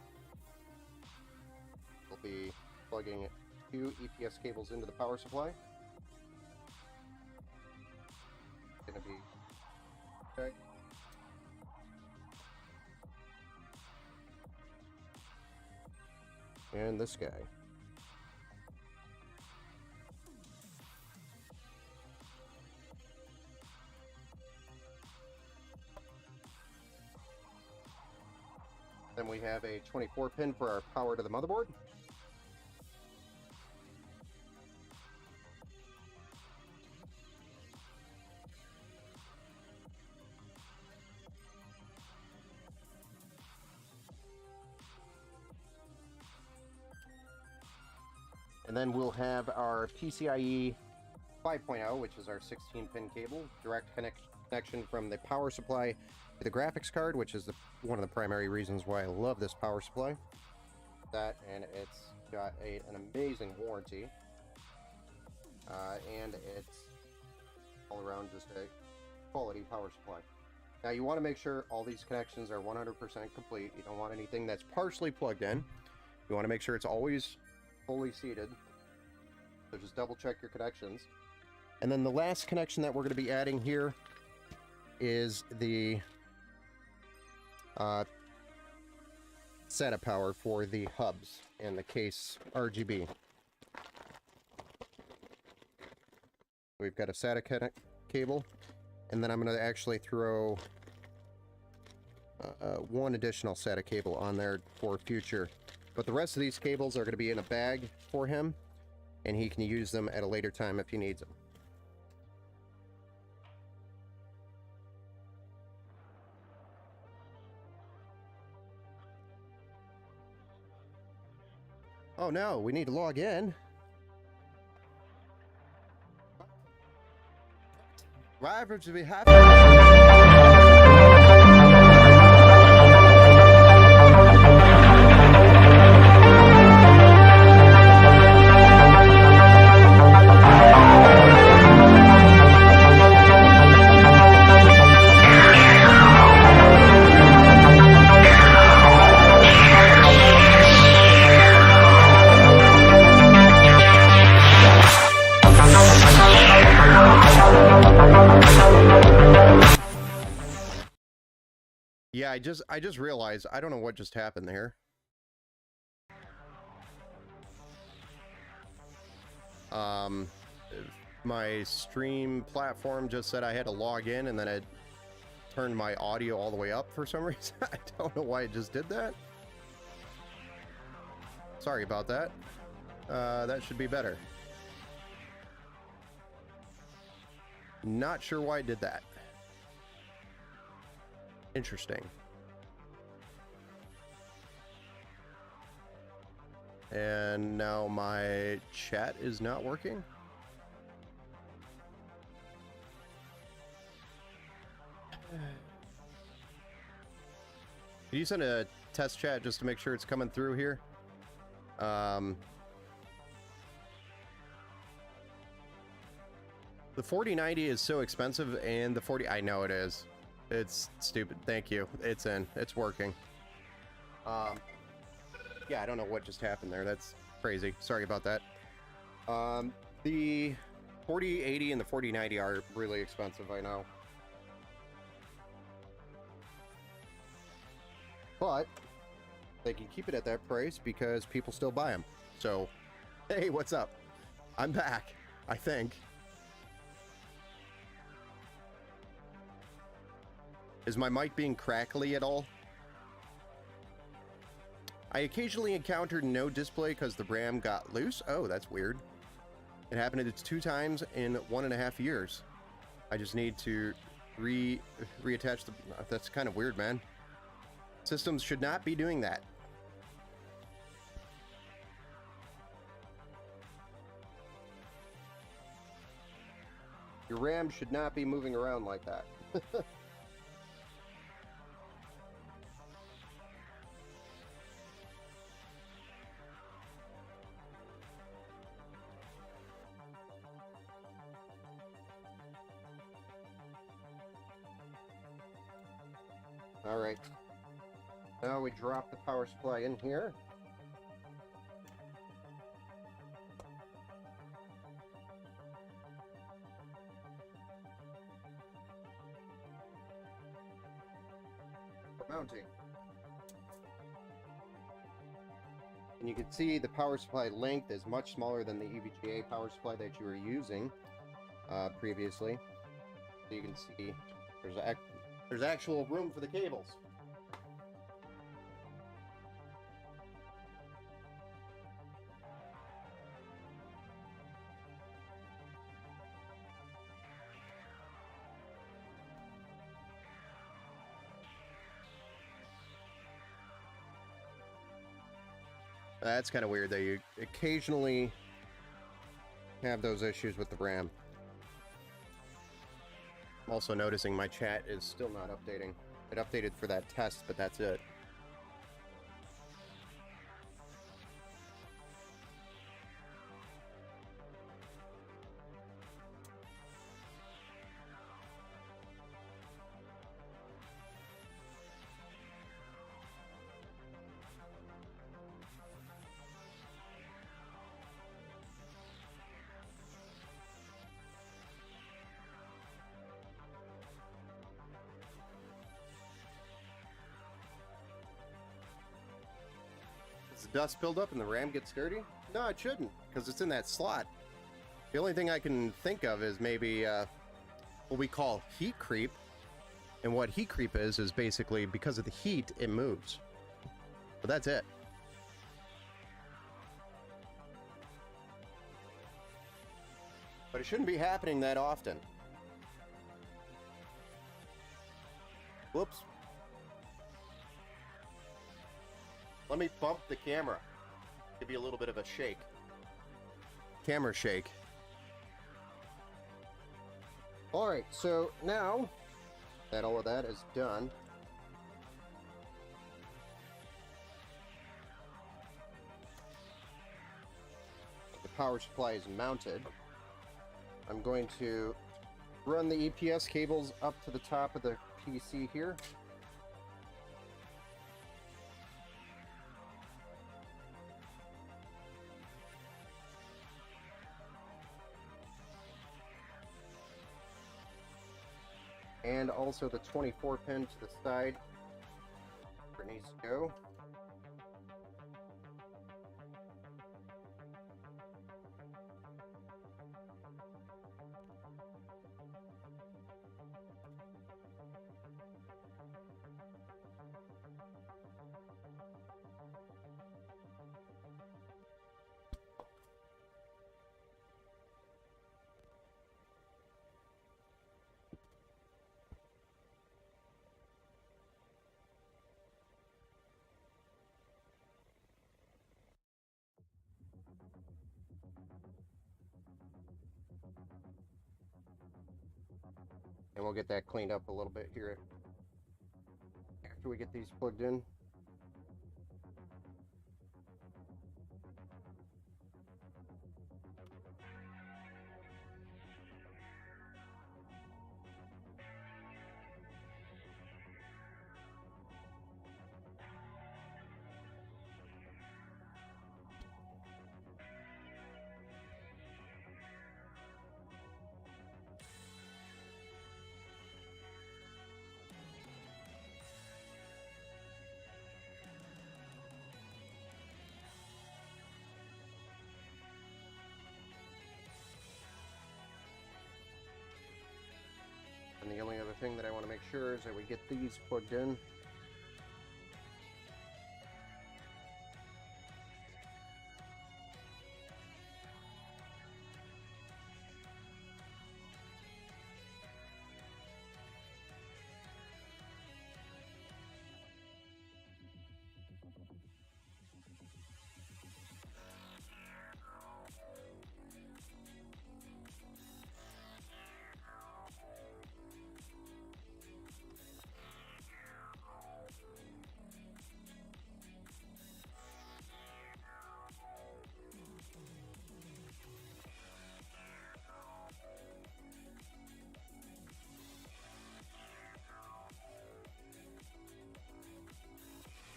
We'll be plugging two EPS cables into the power supply. Gonna be okay. And this guy. Then we have a 24 pin for our power to the motherboard. And then we'll have our PCIe 5.0, which is our 16 pin cable, direct connection from the power supply to the graphics card, which is one of the primary reasons why I love this power supply. That, and it's got an amazing warranty, and it's all around just a quality power supply. Now you want to make sure all these connections are 100% complete. You don't want anything that's partially plugged in. You want to make sure it's always fully seated. So just double check your connections. And then the last connection that we're going to be adding here is the SATA power for the hubs and the case RGB. We've got a SATA cable, and then I'm going to actually throw one additional SATA cable on there for future. But the rest of these cables are going to be in a bag for him, and he can use them at a later time if he needs them. Oh no, we need to log in. Rivals to be happy. Yeah, I just realized, I don't know what just happened there. My stream platform just said I had to log in, and then it turned my audio all the way up for some reason. I don't know why it just did that. Sorry about that. That should be better. Not sure why it did that. Interesting. And now my chat is not working. Can you send a test chat just to make sure it's coming through here? The 4090 is so expensive, and the 40... I know it is. It's stupid. Thank you. It's in. It's working. Yeah, I don't know what just happened there. That's crazy. Sorry about that. The 4080 and the 4090 are really expensive, I know. But they can keep it at that price because people still buy them. So, hey, what's up? I'm back, I think. Is my mic being crackly at all? I occasionally encountered no display because the RAM got loose. Oh, that's weird. It happened 2 times in 1.5 years. I just need to reattach the... That's kind of weird, man. Systems should not be doing that. Your RAM should not be moving around like that. All right. Now we drop the power supply in here. Mounting. And you can see the power supply length is much smaller than the EVGA power supply that you were using previously. So you can see there's actual room for the cables. That's kind of weird that you occasionally have those issues with the RAM. I'm also noticing my chat is still not updating. It updated for that test, but that's it. Does the dust build up and the RAM gets dirty? No, it shouldn't, because it's in that slot. The only thing I can think of is maybe what we call heat creep. And what heat creep is basically because of the heat, it moves. But that's it. But it shouldn't be happening that often. Whoops. Let me bump the camera. Give you a little bit of a shake. Camera shake. Alright, so now that all of that is done, the power supply is mounted, I'm going to run the EPS cables up to the top of the PC here. And also the 24 pin to the side. Where it needs to go. And we'll get that cleaned up a little bit here after we get these plugged in. And the only other thing that I want to make sure is that we get these plugged in.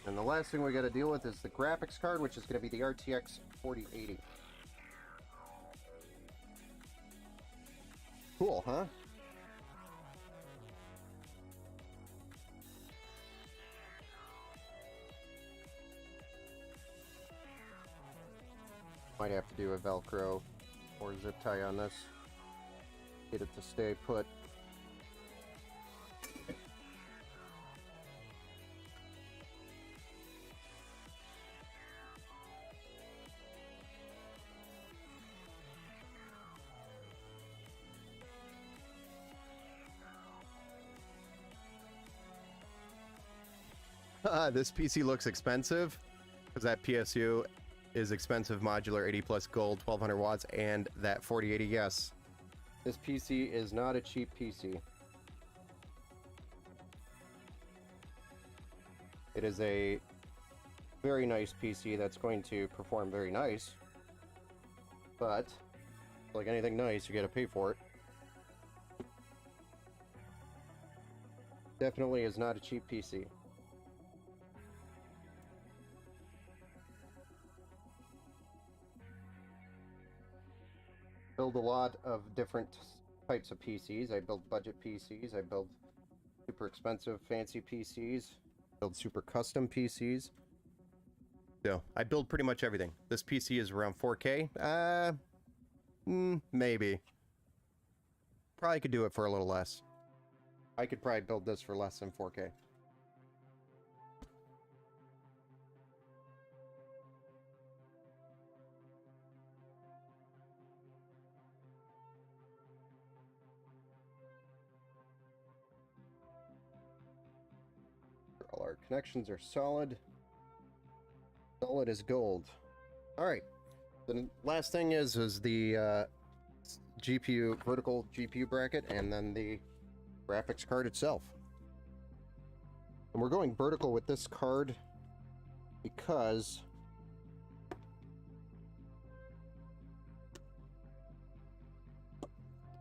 And the last thing we got to deal with is the graphics card, which is going to be the RTX 4080. Cool, huh? Might have to do a Velcro or zip tie on this. Get it to stay put. This PC looks expensive because that PSU is expensive, modular, 80 plus gold, 1200 watts, and that 4080. Yes, this PC is not a cheap PC. It is a very nice PC that's going to perform very nice, but like anything nice, you gotta pay for it. Definitely is not a cheap PC. Build a lot of different types of PCs. I build budget PCs. I build super expensive fancy PCs. Build super custom PCs. So I build pretty much everything. This PC is around 4K. Maybe. Probably could do it for a little less. I could probably build this for less than 4K. All our connections are solid. Solid as gold. All right. The last thing is the GPU, vertical GPU bracket, and then the graphics card itself. And we're going vertical with this card because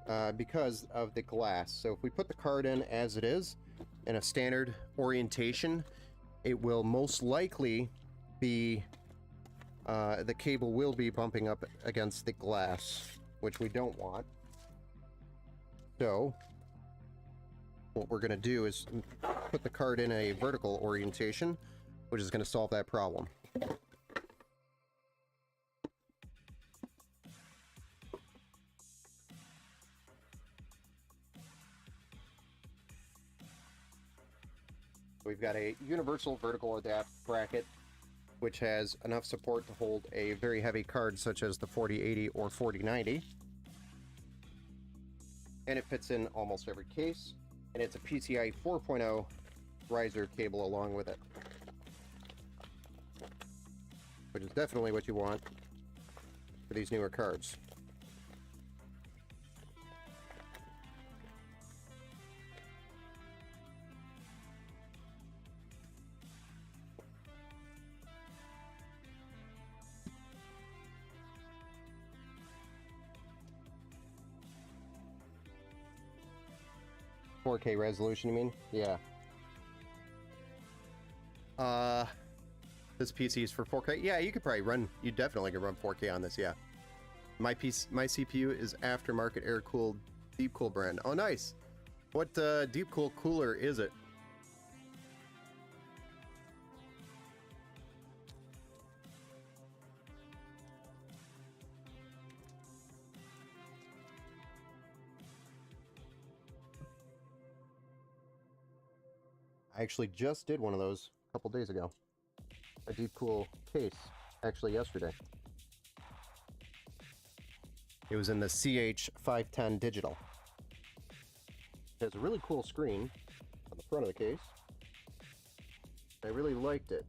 of the glass. So if we put the card in as it is in a standard orientation, it will most likely be the cable will be bumping up against the glass, which we don't want. So what we're going to do is put the card in a vertical orientation, which is going to solve that problem. We've got a universal vertical adapt bracket, which has enough support to hold a very heavy card such as the 4080 or 4090. And it fits in almost every case. And it's a PCI 4.0 riser cable along with it, which is definitely what you want for these newer cards. .4K resolution, you mean? Yeah. This PC is for 4K. Yeah, you could probably run. You definitely could run 4K on this. Yeah. My CPU is aftermarket air-cooled deep cool brand. Oh, nice. What deep cool cooler is it? I actually just did one of those a couple days ago. A deep cool case, actually yesterday. It was in the CH510 digital. It has a really cool screen on the front of the case. I really liked it.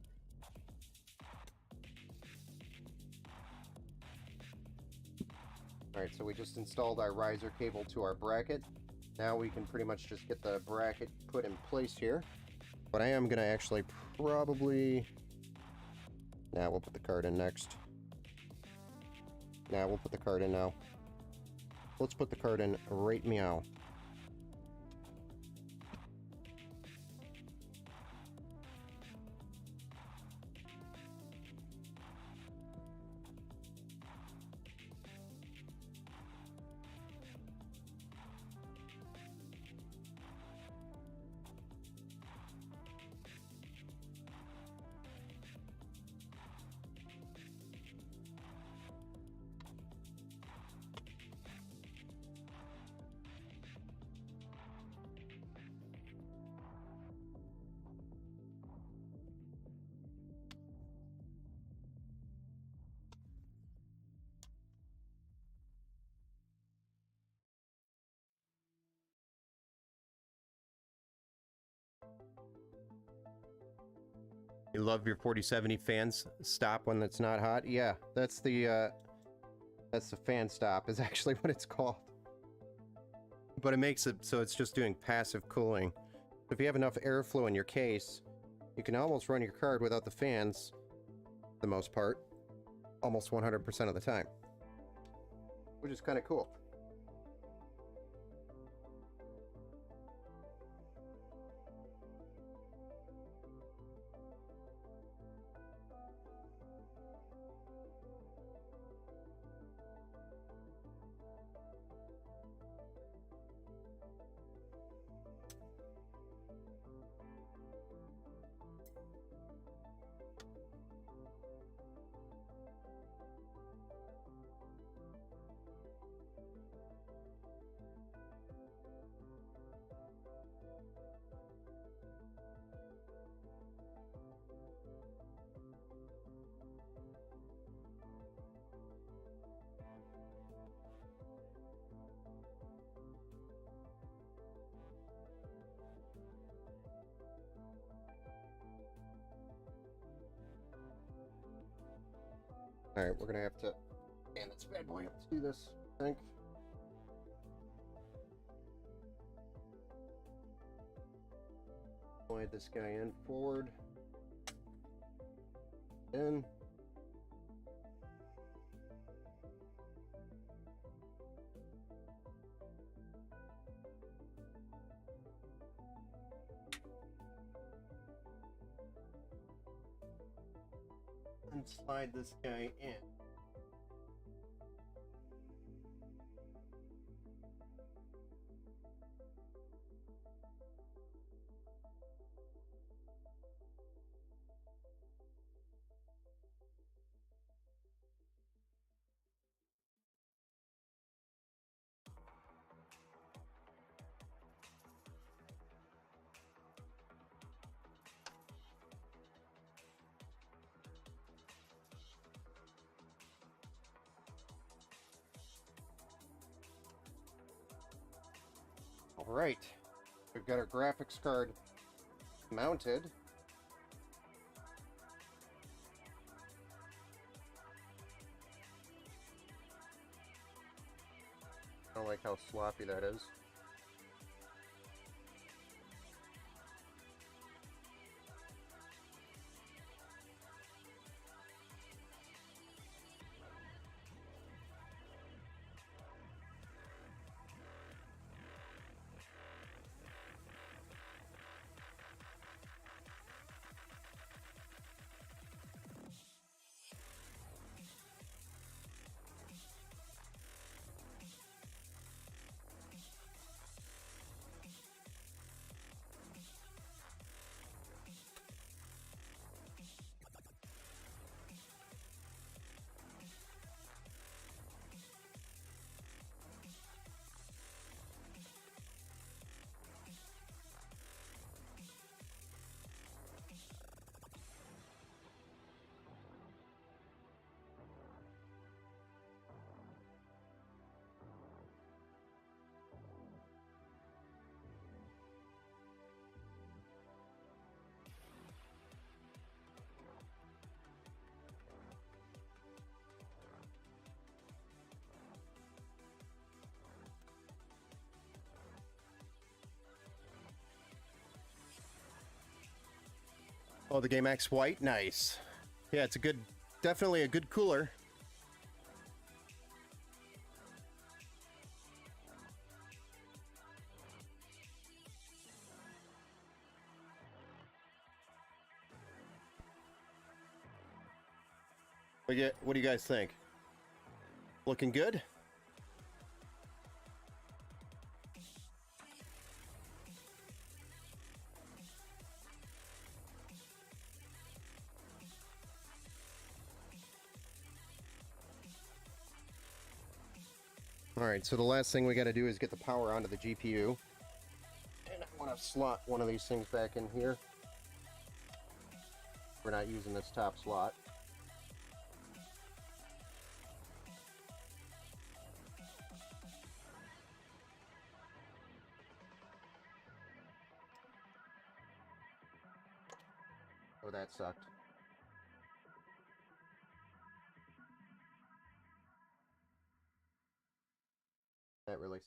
Alright, so we just installed our riser cable to our bracket. Now we can pretty much just get the bracket put in place here. But I am going to actually probably... Nah, we'll put the card in next. Nah, we'll put the card in now. Let's put the card in right meow. You love your 4070 fans stop when it's not hot? Yeah, that's the fan stop is actually what it's called. But it makes it so it's just doing passive cooling. If you have enough airflow in your case, you can almost run your card without the fans, for the most part, almost 100% of the time, which is kind of cool. Alright, we're gonna have to fan this bad boy up to do this, I think. Slide this guy in forward. In. And slide this guy in. Alright, we've got our graphics card mounted. I don't like how sloppy that is. Oh, the Game X White, nice. Yeah, it's a good, definitely a good cooler. What do you guys think? Looking good? Alright, so the last thing we gotta do is get the power onto the GPU. And I want to slot one of these things back in here. We're not using this top slot. Oh, that sucked. That really...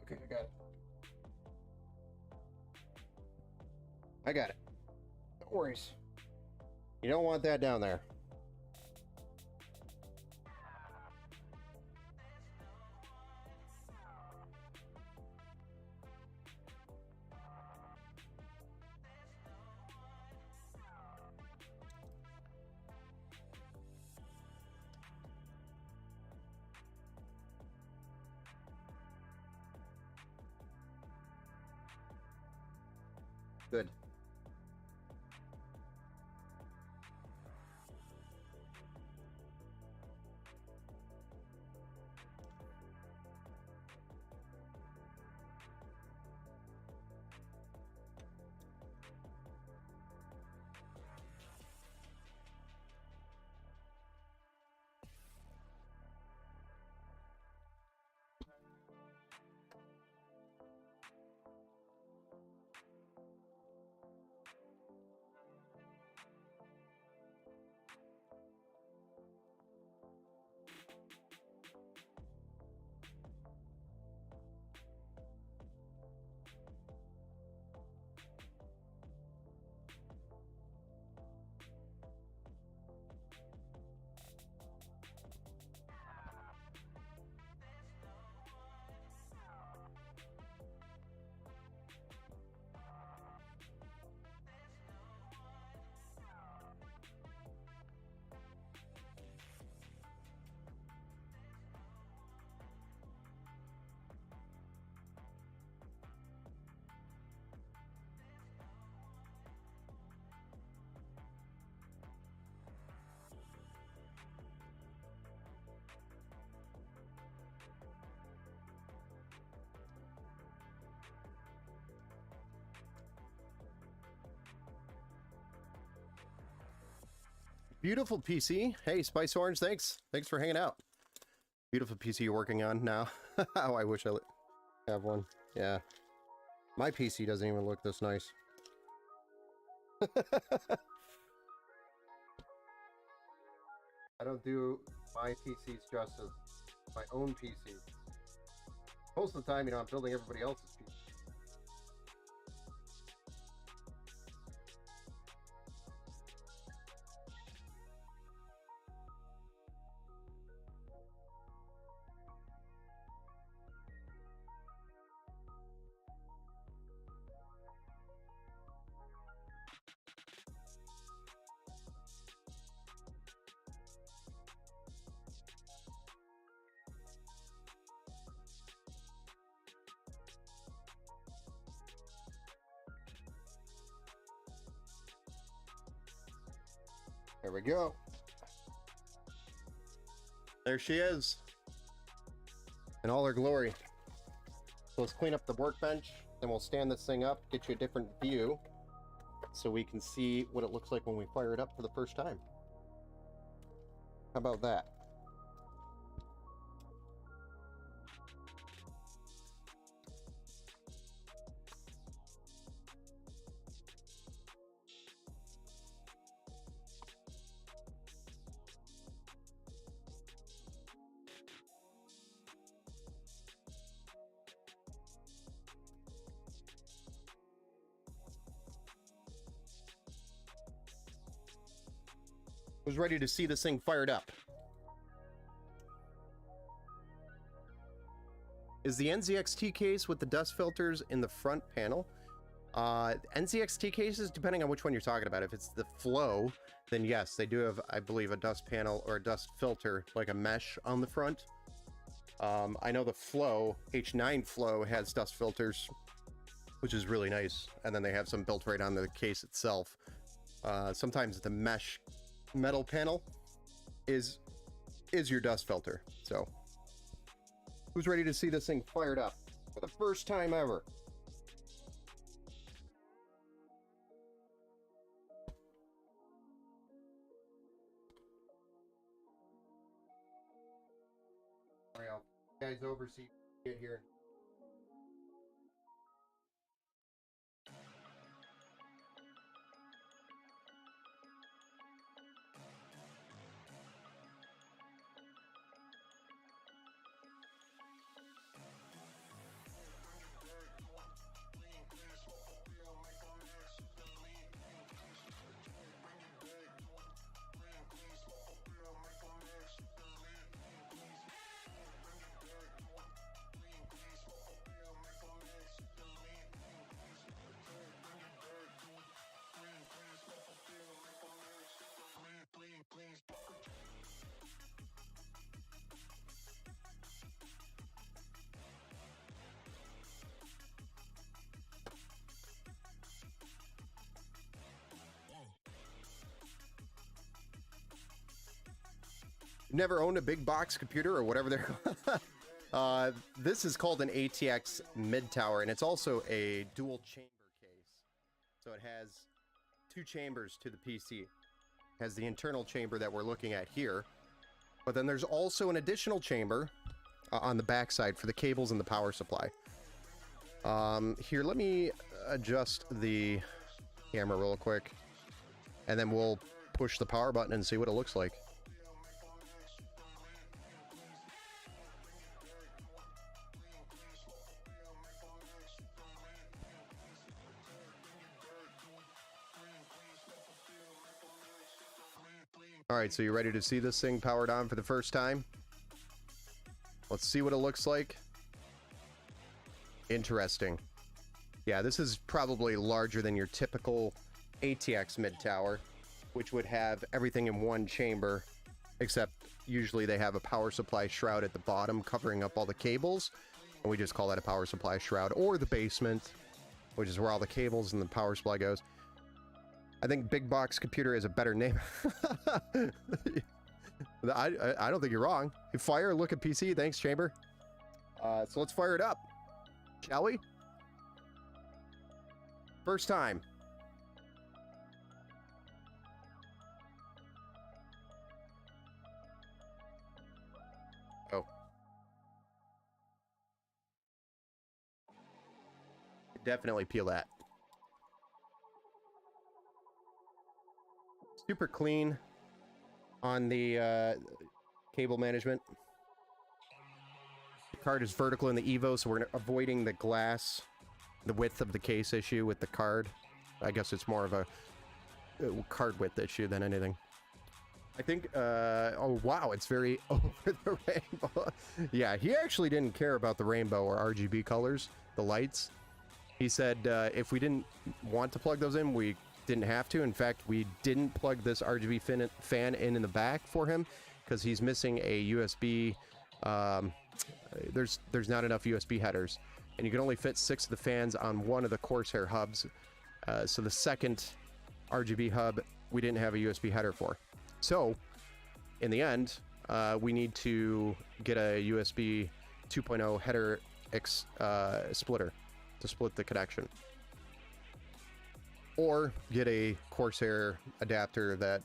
Okay, I got it. I got it. No worries. You don't want that down there. Good. Beautiful PC. Hey, Spice Orange, thanks. Thanks for hanging out. Beautiful PC you're working on now. Oh, I wish I have one. Yeah. My PC doesn't even look this nice. I don't do my PCs justice. My own PC. Most of the time, you know, I'm building everybody else's PC. There we go. There she is. In all her glory. So let's clean up the workbench, then we'll stand this thing up, get you a different view, so we can see what it looks like when we fire it up for the first time. How about that? Who's ready to see this thing fired up? Is the NZXT case with the dust filters in the front panel? NZXT cases, depending on which one you're talking about. If it's the Flow, then yes, they do have, I believe, a dust panel or a dust filter, like a mesh on the front. I know the Flow, H9 Flow, has dust filters, which is really nice. And then they have some built right on the case itself. Sometimes the mesh metal panel is your dust filter. So who's ready to see this thing fired up for the first time ever? Sorry, I'll guys over so you can get here. Never owned a big box computer or whatever they're called. This is called an ATX mid tower, and it's also a dual chamber case. So it has two chambers to the PC. It has the internal chamber that we're looking at here, but then there's also an additional chamber on the back side for the cables and the power supply. Here, let me adjust the camera real quick, and then we'll push the power button and see what it looks like. All right, so you ready to see this thing powered on for the first time? Let's see what it looks like. Interesting. Yeah, this is probably larger than your typical ATX mid tower, which would have everything in one chamber, except usually they have a power supply shroud at the bottom covering up all the cables, and we just call that a power supply shroud, or the basement, which is where all the cables and the power supply goes. I think Big Box Computer is a better name. I don't think you're wrong. Fire, look at PC. Thanks, Chamber. So let's fire it up, shall we? First time. Definitely peel that. Super clean on the cable management. The card is vertical in the EVO, so we're avoiding the glass, the width of the case issue with the card. I guess it's more of a card width issue than anything. I think, oh wow, it's very over the rainbow. Yeah, he actually didn't care about the rainbow or RGB colors, the lights. He said if we didn't want to plug those in, we didn't have to. In fact, we didn't plug this RGB fan in the back for him because he's missing a USB. There's not enough USB headers, and you can only fit 6 of the fans on one of the Corsair hubs. So the second RGB hub, we didn't have a USB header for. So, in the end, we need to get a USB 2.0 header splitter to split the connection. Or get a Corsair adapter that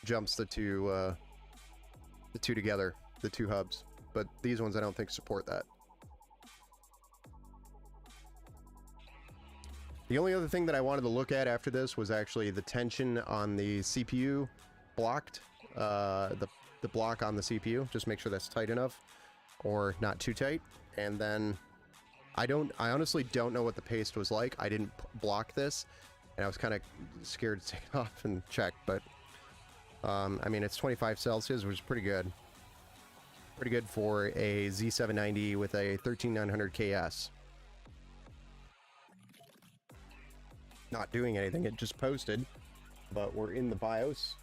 jumps the two together, the 2 hubs. But these ones I don't think support that. The only other thing that I wanted to look at after this was actually the tension on the CPU blocked, the block on the CPU. Just make sure that's tight enough or not too tight. And then I honestly don't know what the paste was like. I didn't block this, and I was kind of scared to take it off and check, but I mean, it's 25 Celsius, which is pretty good. Pretty good for a Z790 with a 13900 KS. Not doing anything, it just posted, but we're in the BIOS.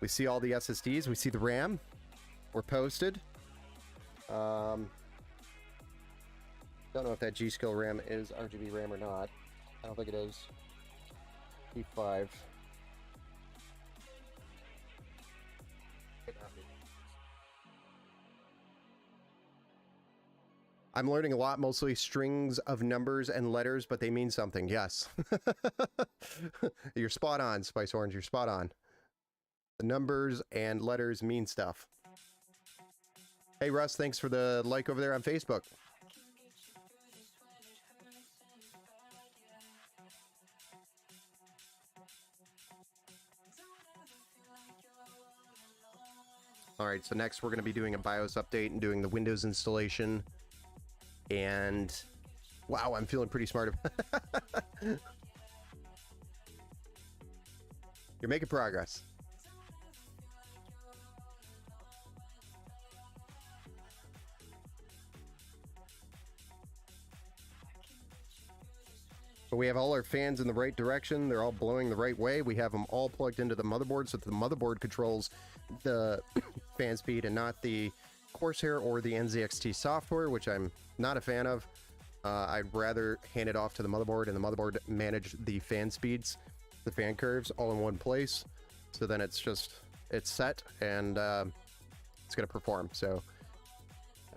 We see all the SSDs, we see the RAM, we're posted. Don't know if that G-Skill RAM is RGB RAM or not. I don't think it is. E5. I'm learning a lot, mostly strings of numbers and letters, but they mean something. Yes. You're spot on, Spice Orange. You're spot on. The numbers and letters mean stuff. Hey, Russ, thanks for the like over there on Facebook. All right, so next we're going to be doing a BIOS update and doing the Windows installation. And wow, I'm feeling pretty smart. You're making progress. So we have all our fans in the right direction. They're all blowing the right way. We have them all plugged into the motherboard so that the motherboard controls the fan speed and not the Corsair or the NZXT software, which I'm not a fan of. I'd rather hand it off to the motherboard and the motherboard manage the fan speeds, the fan curves all in one place. So then it's set and it's going to perform. So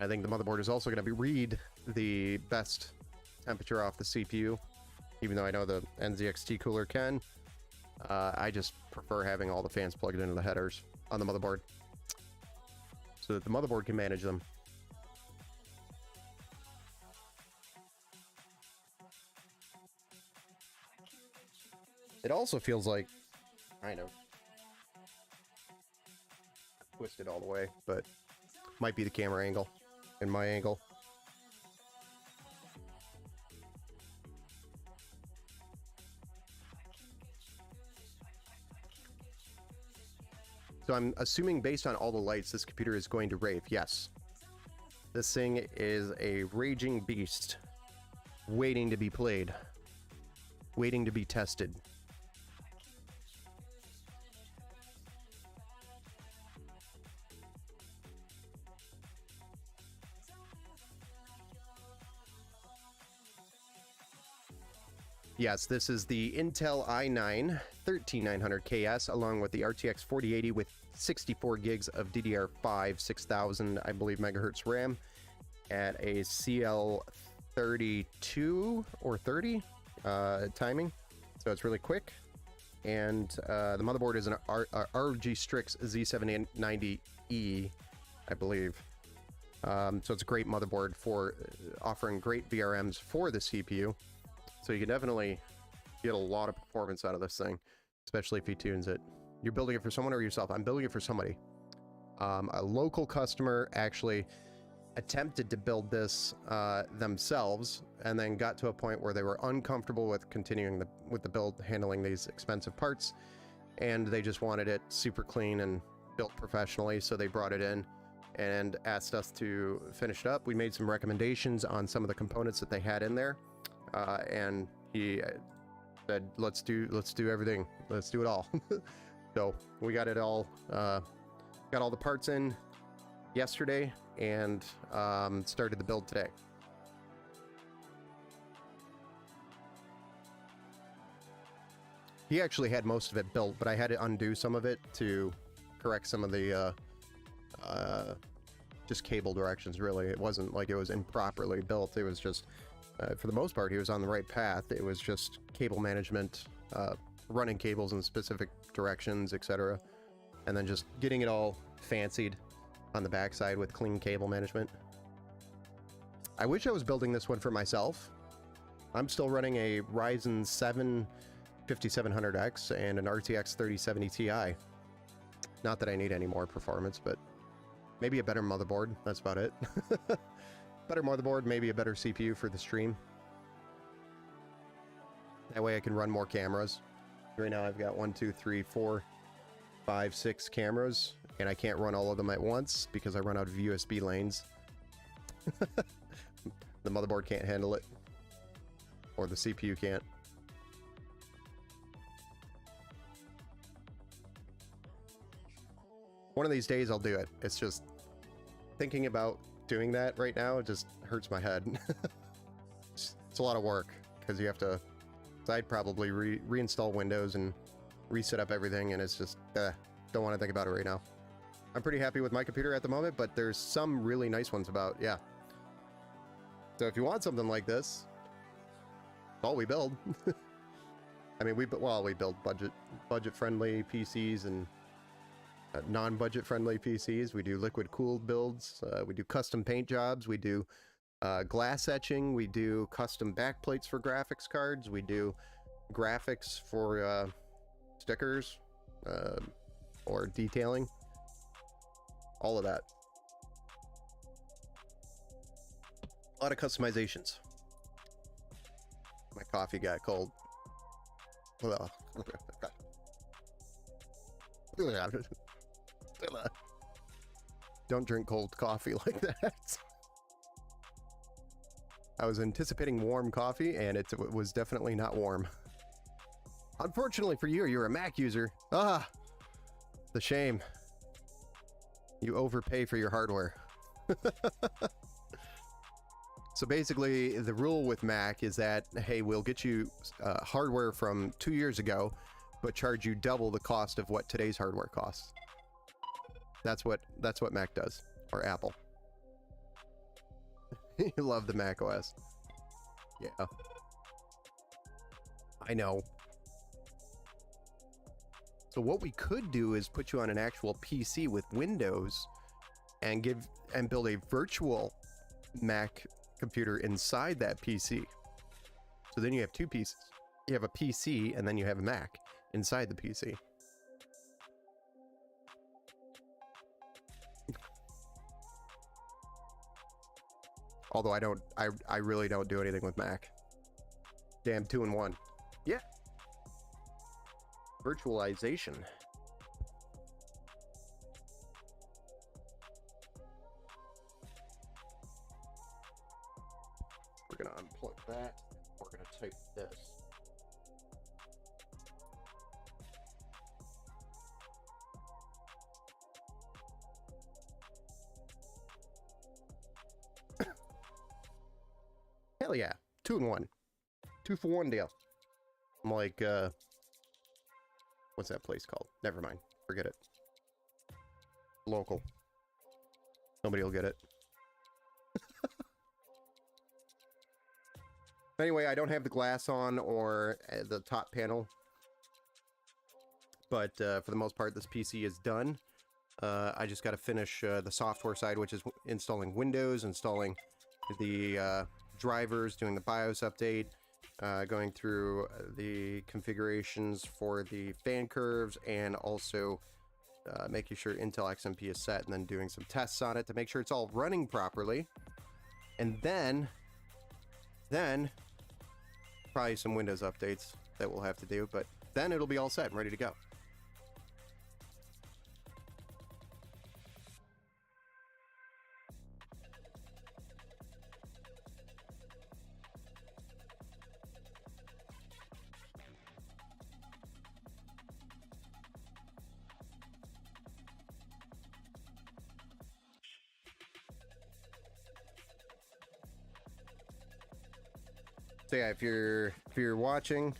I think the motherboard is also going to read the best temperature off the CPU, even though I know the NZXT cooler can. I just prefer having all the fans plugged into the headers on the motherboard so that the motherboard can manage them. It also feels like, I know, twisted all the way, but might be the camera angle and my angle. So I'm assuming based on all the lights, this computer is going to rave. Yes. This thing is a raging beast, waiting to be played, waiting to be tested. Yes, this is the Intel i9 13900 KS along with the RTX 4080 with 64 gigs of DDR5 6000, I believe, megahertz RAM at a CL32 or 30 timing. So it's really quick. And the motherboard is an RG Strix Z790E, I believe. So it's a great motherboard for offering great VRMs for the CPU. So you can definitely get a lot of performance out of this thing, especially if he tunes it. You're building it for someone or yourself? I'm building it for somebody. A local customer actually attempted to build this themselves, and then got to a point where they were uncomfortable with continuing with the build, handling these expensive parts, and they just wanted it super clean and built professionally, so they brought it in and asked us to finish it up. We made some recommendations on some of the components that they had in there, and he said, let's do everything, let's do it all. So we got it all, got all the parts in yesterday, and started the build today. He actually had most of it built, but I had to undo some of it to correct some of the just cable directions. Really, it wasn't like it was improperly built. It was just for the most part he was on the right path. It was just cable management, running cables in specific directions, etc., and then just getting it all fancied on the backside with clean cable management. I wish I was building this one for myself. I'm still running a Ryzen 7 5700X and an RTX 3070 Ti. Not that I need any more performance, but maybe a better motherboard. That's about it. Better motherboard, maybe a better CPU for the stream. That way I can run more cameras. Right now I've got 1, 2, 3, 4, 5, 6 cameras, and I can't run all of them at once because I run out of USB lanes. The motherboard can't handle it, or the CPU can't. One of these days I'll do it. It's just thinking about doing that right now, it just hurts my head. It's a lot of work because you have to, I'd probably reinstall Windows and reset up everything, and it's just don't want to think about it right now. I'm pretty happy with my computer at the moment, but there's some really nice ones about, yeah. So if you want something like this, that's all we build. I mean, we build budget-friendly PCs and non-budget friendly PCs. We do liquid cooled builds. We do custom paint jobs. We do glass etching. We do custom backplates for graphics cards. We do graphics for stickers or detailing. All of that. A lot of customizations. My coffee got cold. Don't drink cold coffee like that. I was anticipating warm coffee, and it was definitely not warm. Unfortunately for you, you're a Mac user. Ah, the shame. You overpay for your hardware. So basically, the rule with Mac is that, hey, we'll get you hardware from 2 years ago, but charge you double the cost of what today's hardware costs. That's what Mac does, or Apple. You love the Mac OS. Yeah. I know. So what we could do is put you on an actual PC with Windows and build a virtual Mac computer inside that PC. So then you have two pieces. You have a PC and then you have a Mac inside the PC. Although I really don't do anything with Mac. Damn, 2-in-1. Yeah. Virtualization. We're gonna unplug that. We're gonna type this. Hell yeah, 2-in-1, 2-for-1 deal. I'm like, what's that place called? Never mind, forget it. Local. Nobody will get it. Anyway, I don't have the glass on or the top panel, but for the most part, this PC is done. I just got to finish the software side, which is installing Windows, installing the drivers, doing the BIOS update, going through the configurations for the fan curves, and also making sure Intel XMP is set, and then doing some tests on it to make sure it's all running properly. And then probably some Windows updates that we'll have to do, but then it'll be all set and ready to go. So yeah, if you're watching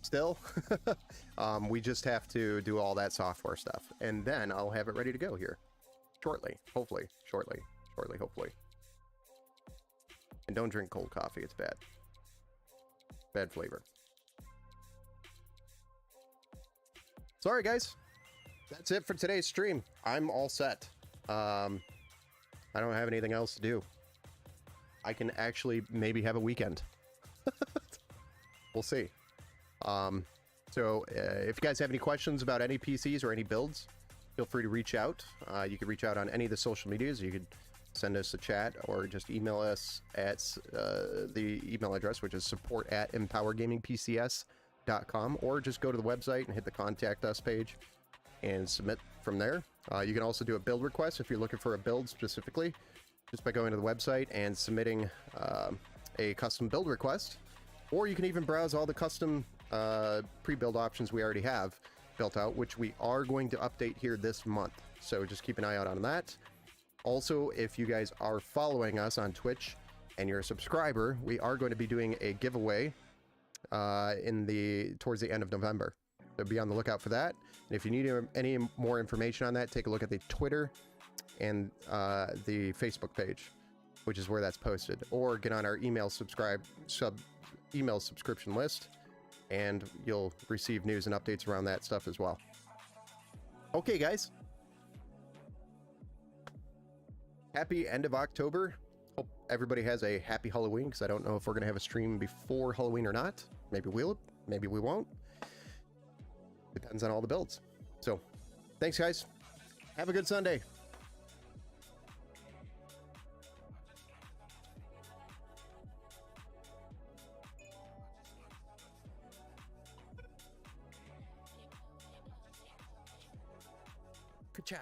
still, we just have to do all that software stuff, and then I'll have it ready to go here shortly, hopefully. And don't drink cold coffee, it's bad flavor. Sorry guys, that's it for today's stream. I'm all set. I don't have anything else to do. I can actually maybe have a weekend. We'll see. So if you guys have any questions about any PCs or any builds, feel free to reach out. You can reach out on any of the social medias. You could send us a chat or just email us at the email address, which is support@empowergamingpcs.com, or just go to the website and hit the contact us page and submit from there. You can also do a build request if you're looking for a build specifically, just by going to the website and submitting a custom build request. Or you can even browse all the custom pre-build options we already have built out, which we are going to update here this month. So just keep an eye out on that. Also, if you guys are following us on Twitch and you're a subscriber, we are going to be doing a giveaway towards the end of November. So be on the lookout for that. And if you need any more information on that, take a look at the Twitter and the Facebook page, which is where that's posted, or get on our email subscription list, and you'll receive news and updates around that stuff as well. Okay guys, happy end of October. Hope everybody has a happy Halloween, because I don't know if we're gonna have a stream before Halloween or not. Maybe we'll, maybe we won't. Depends on all the builds. So thanks guys, have a good Sunday. Ka-cha.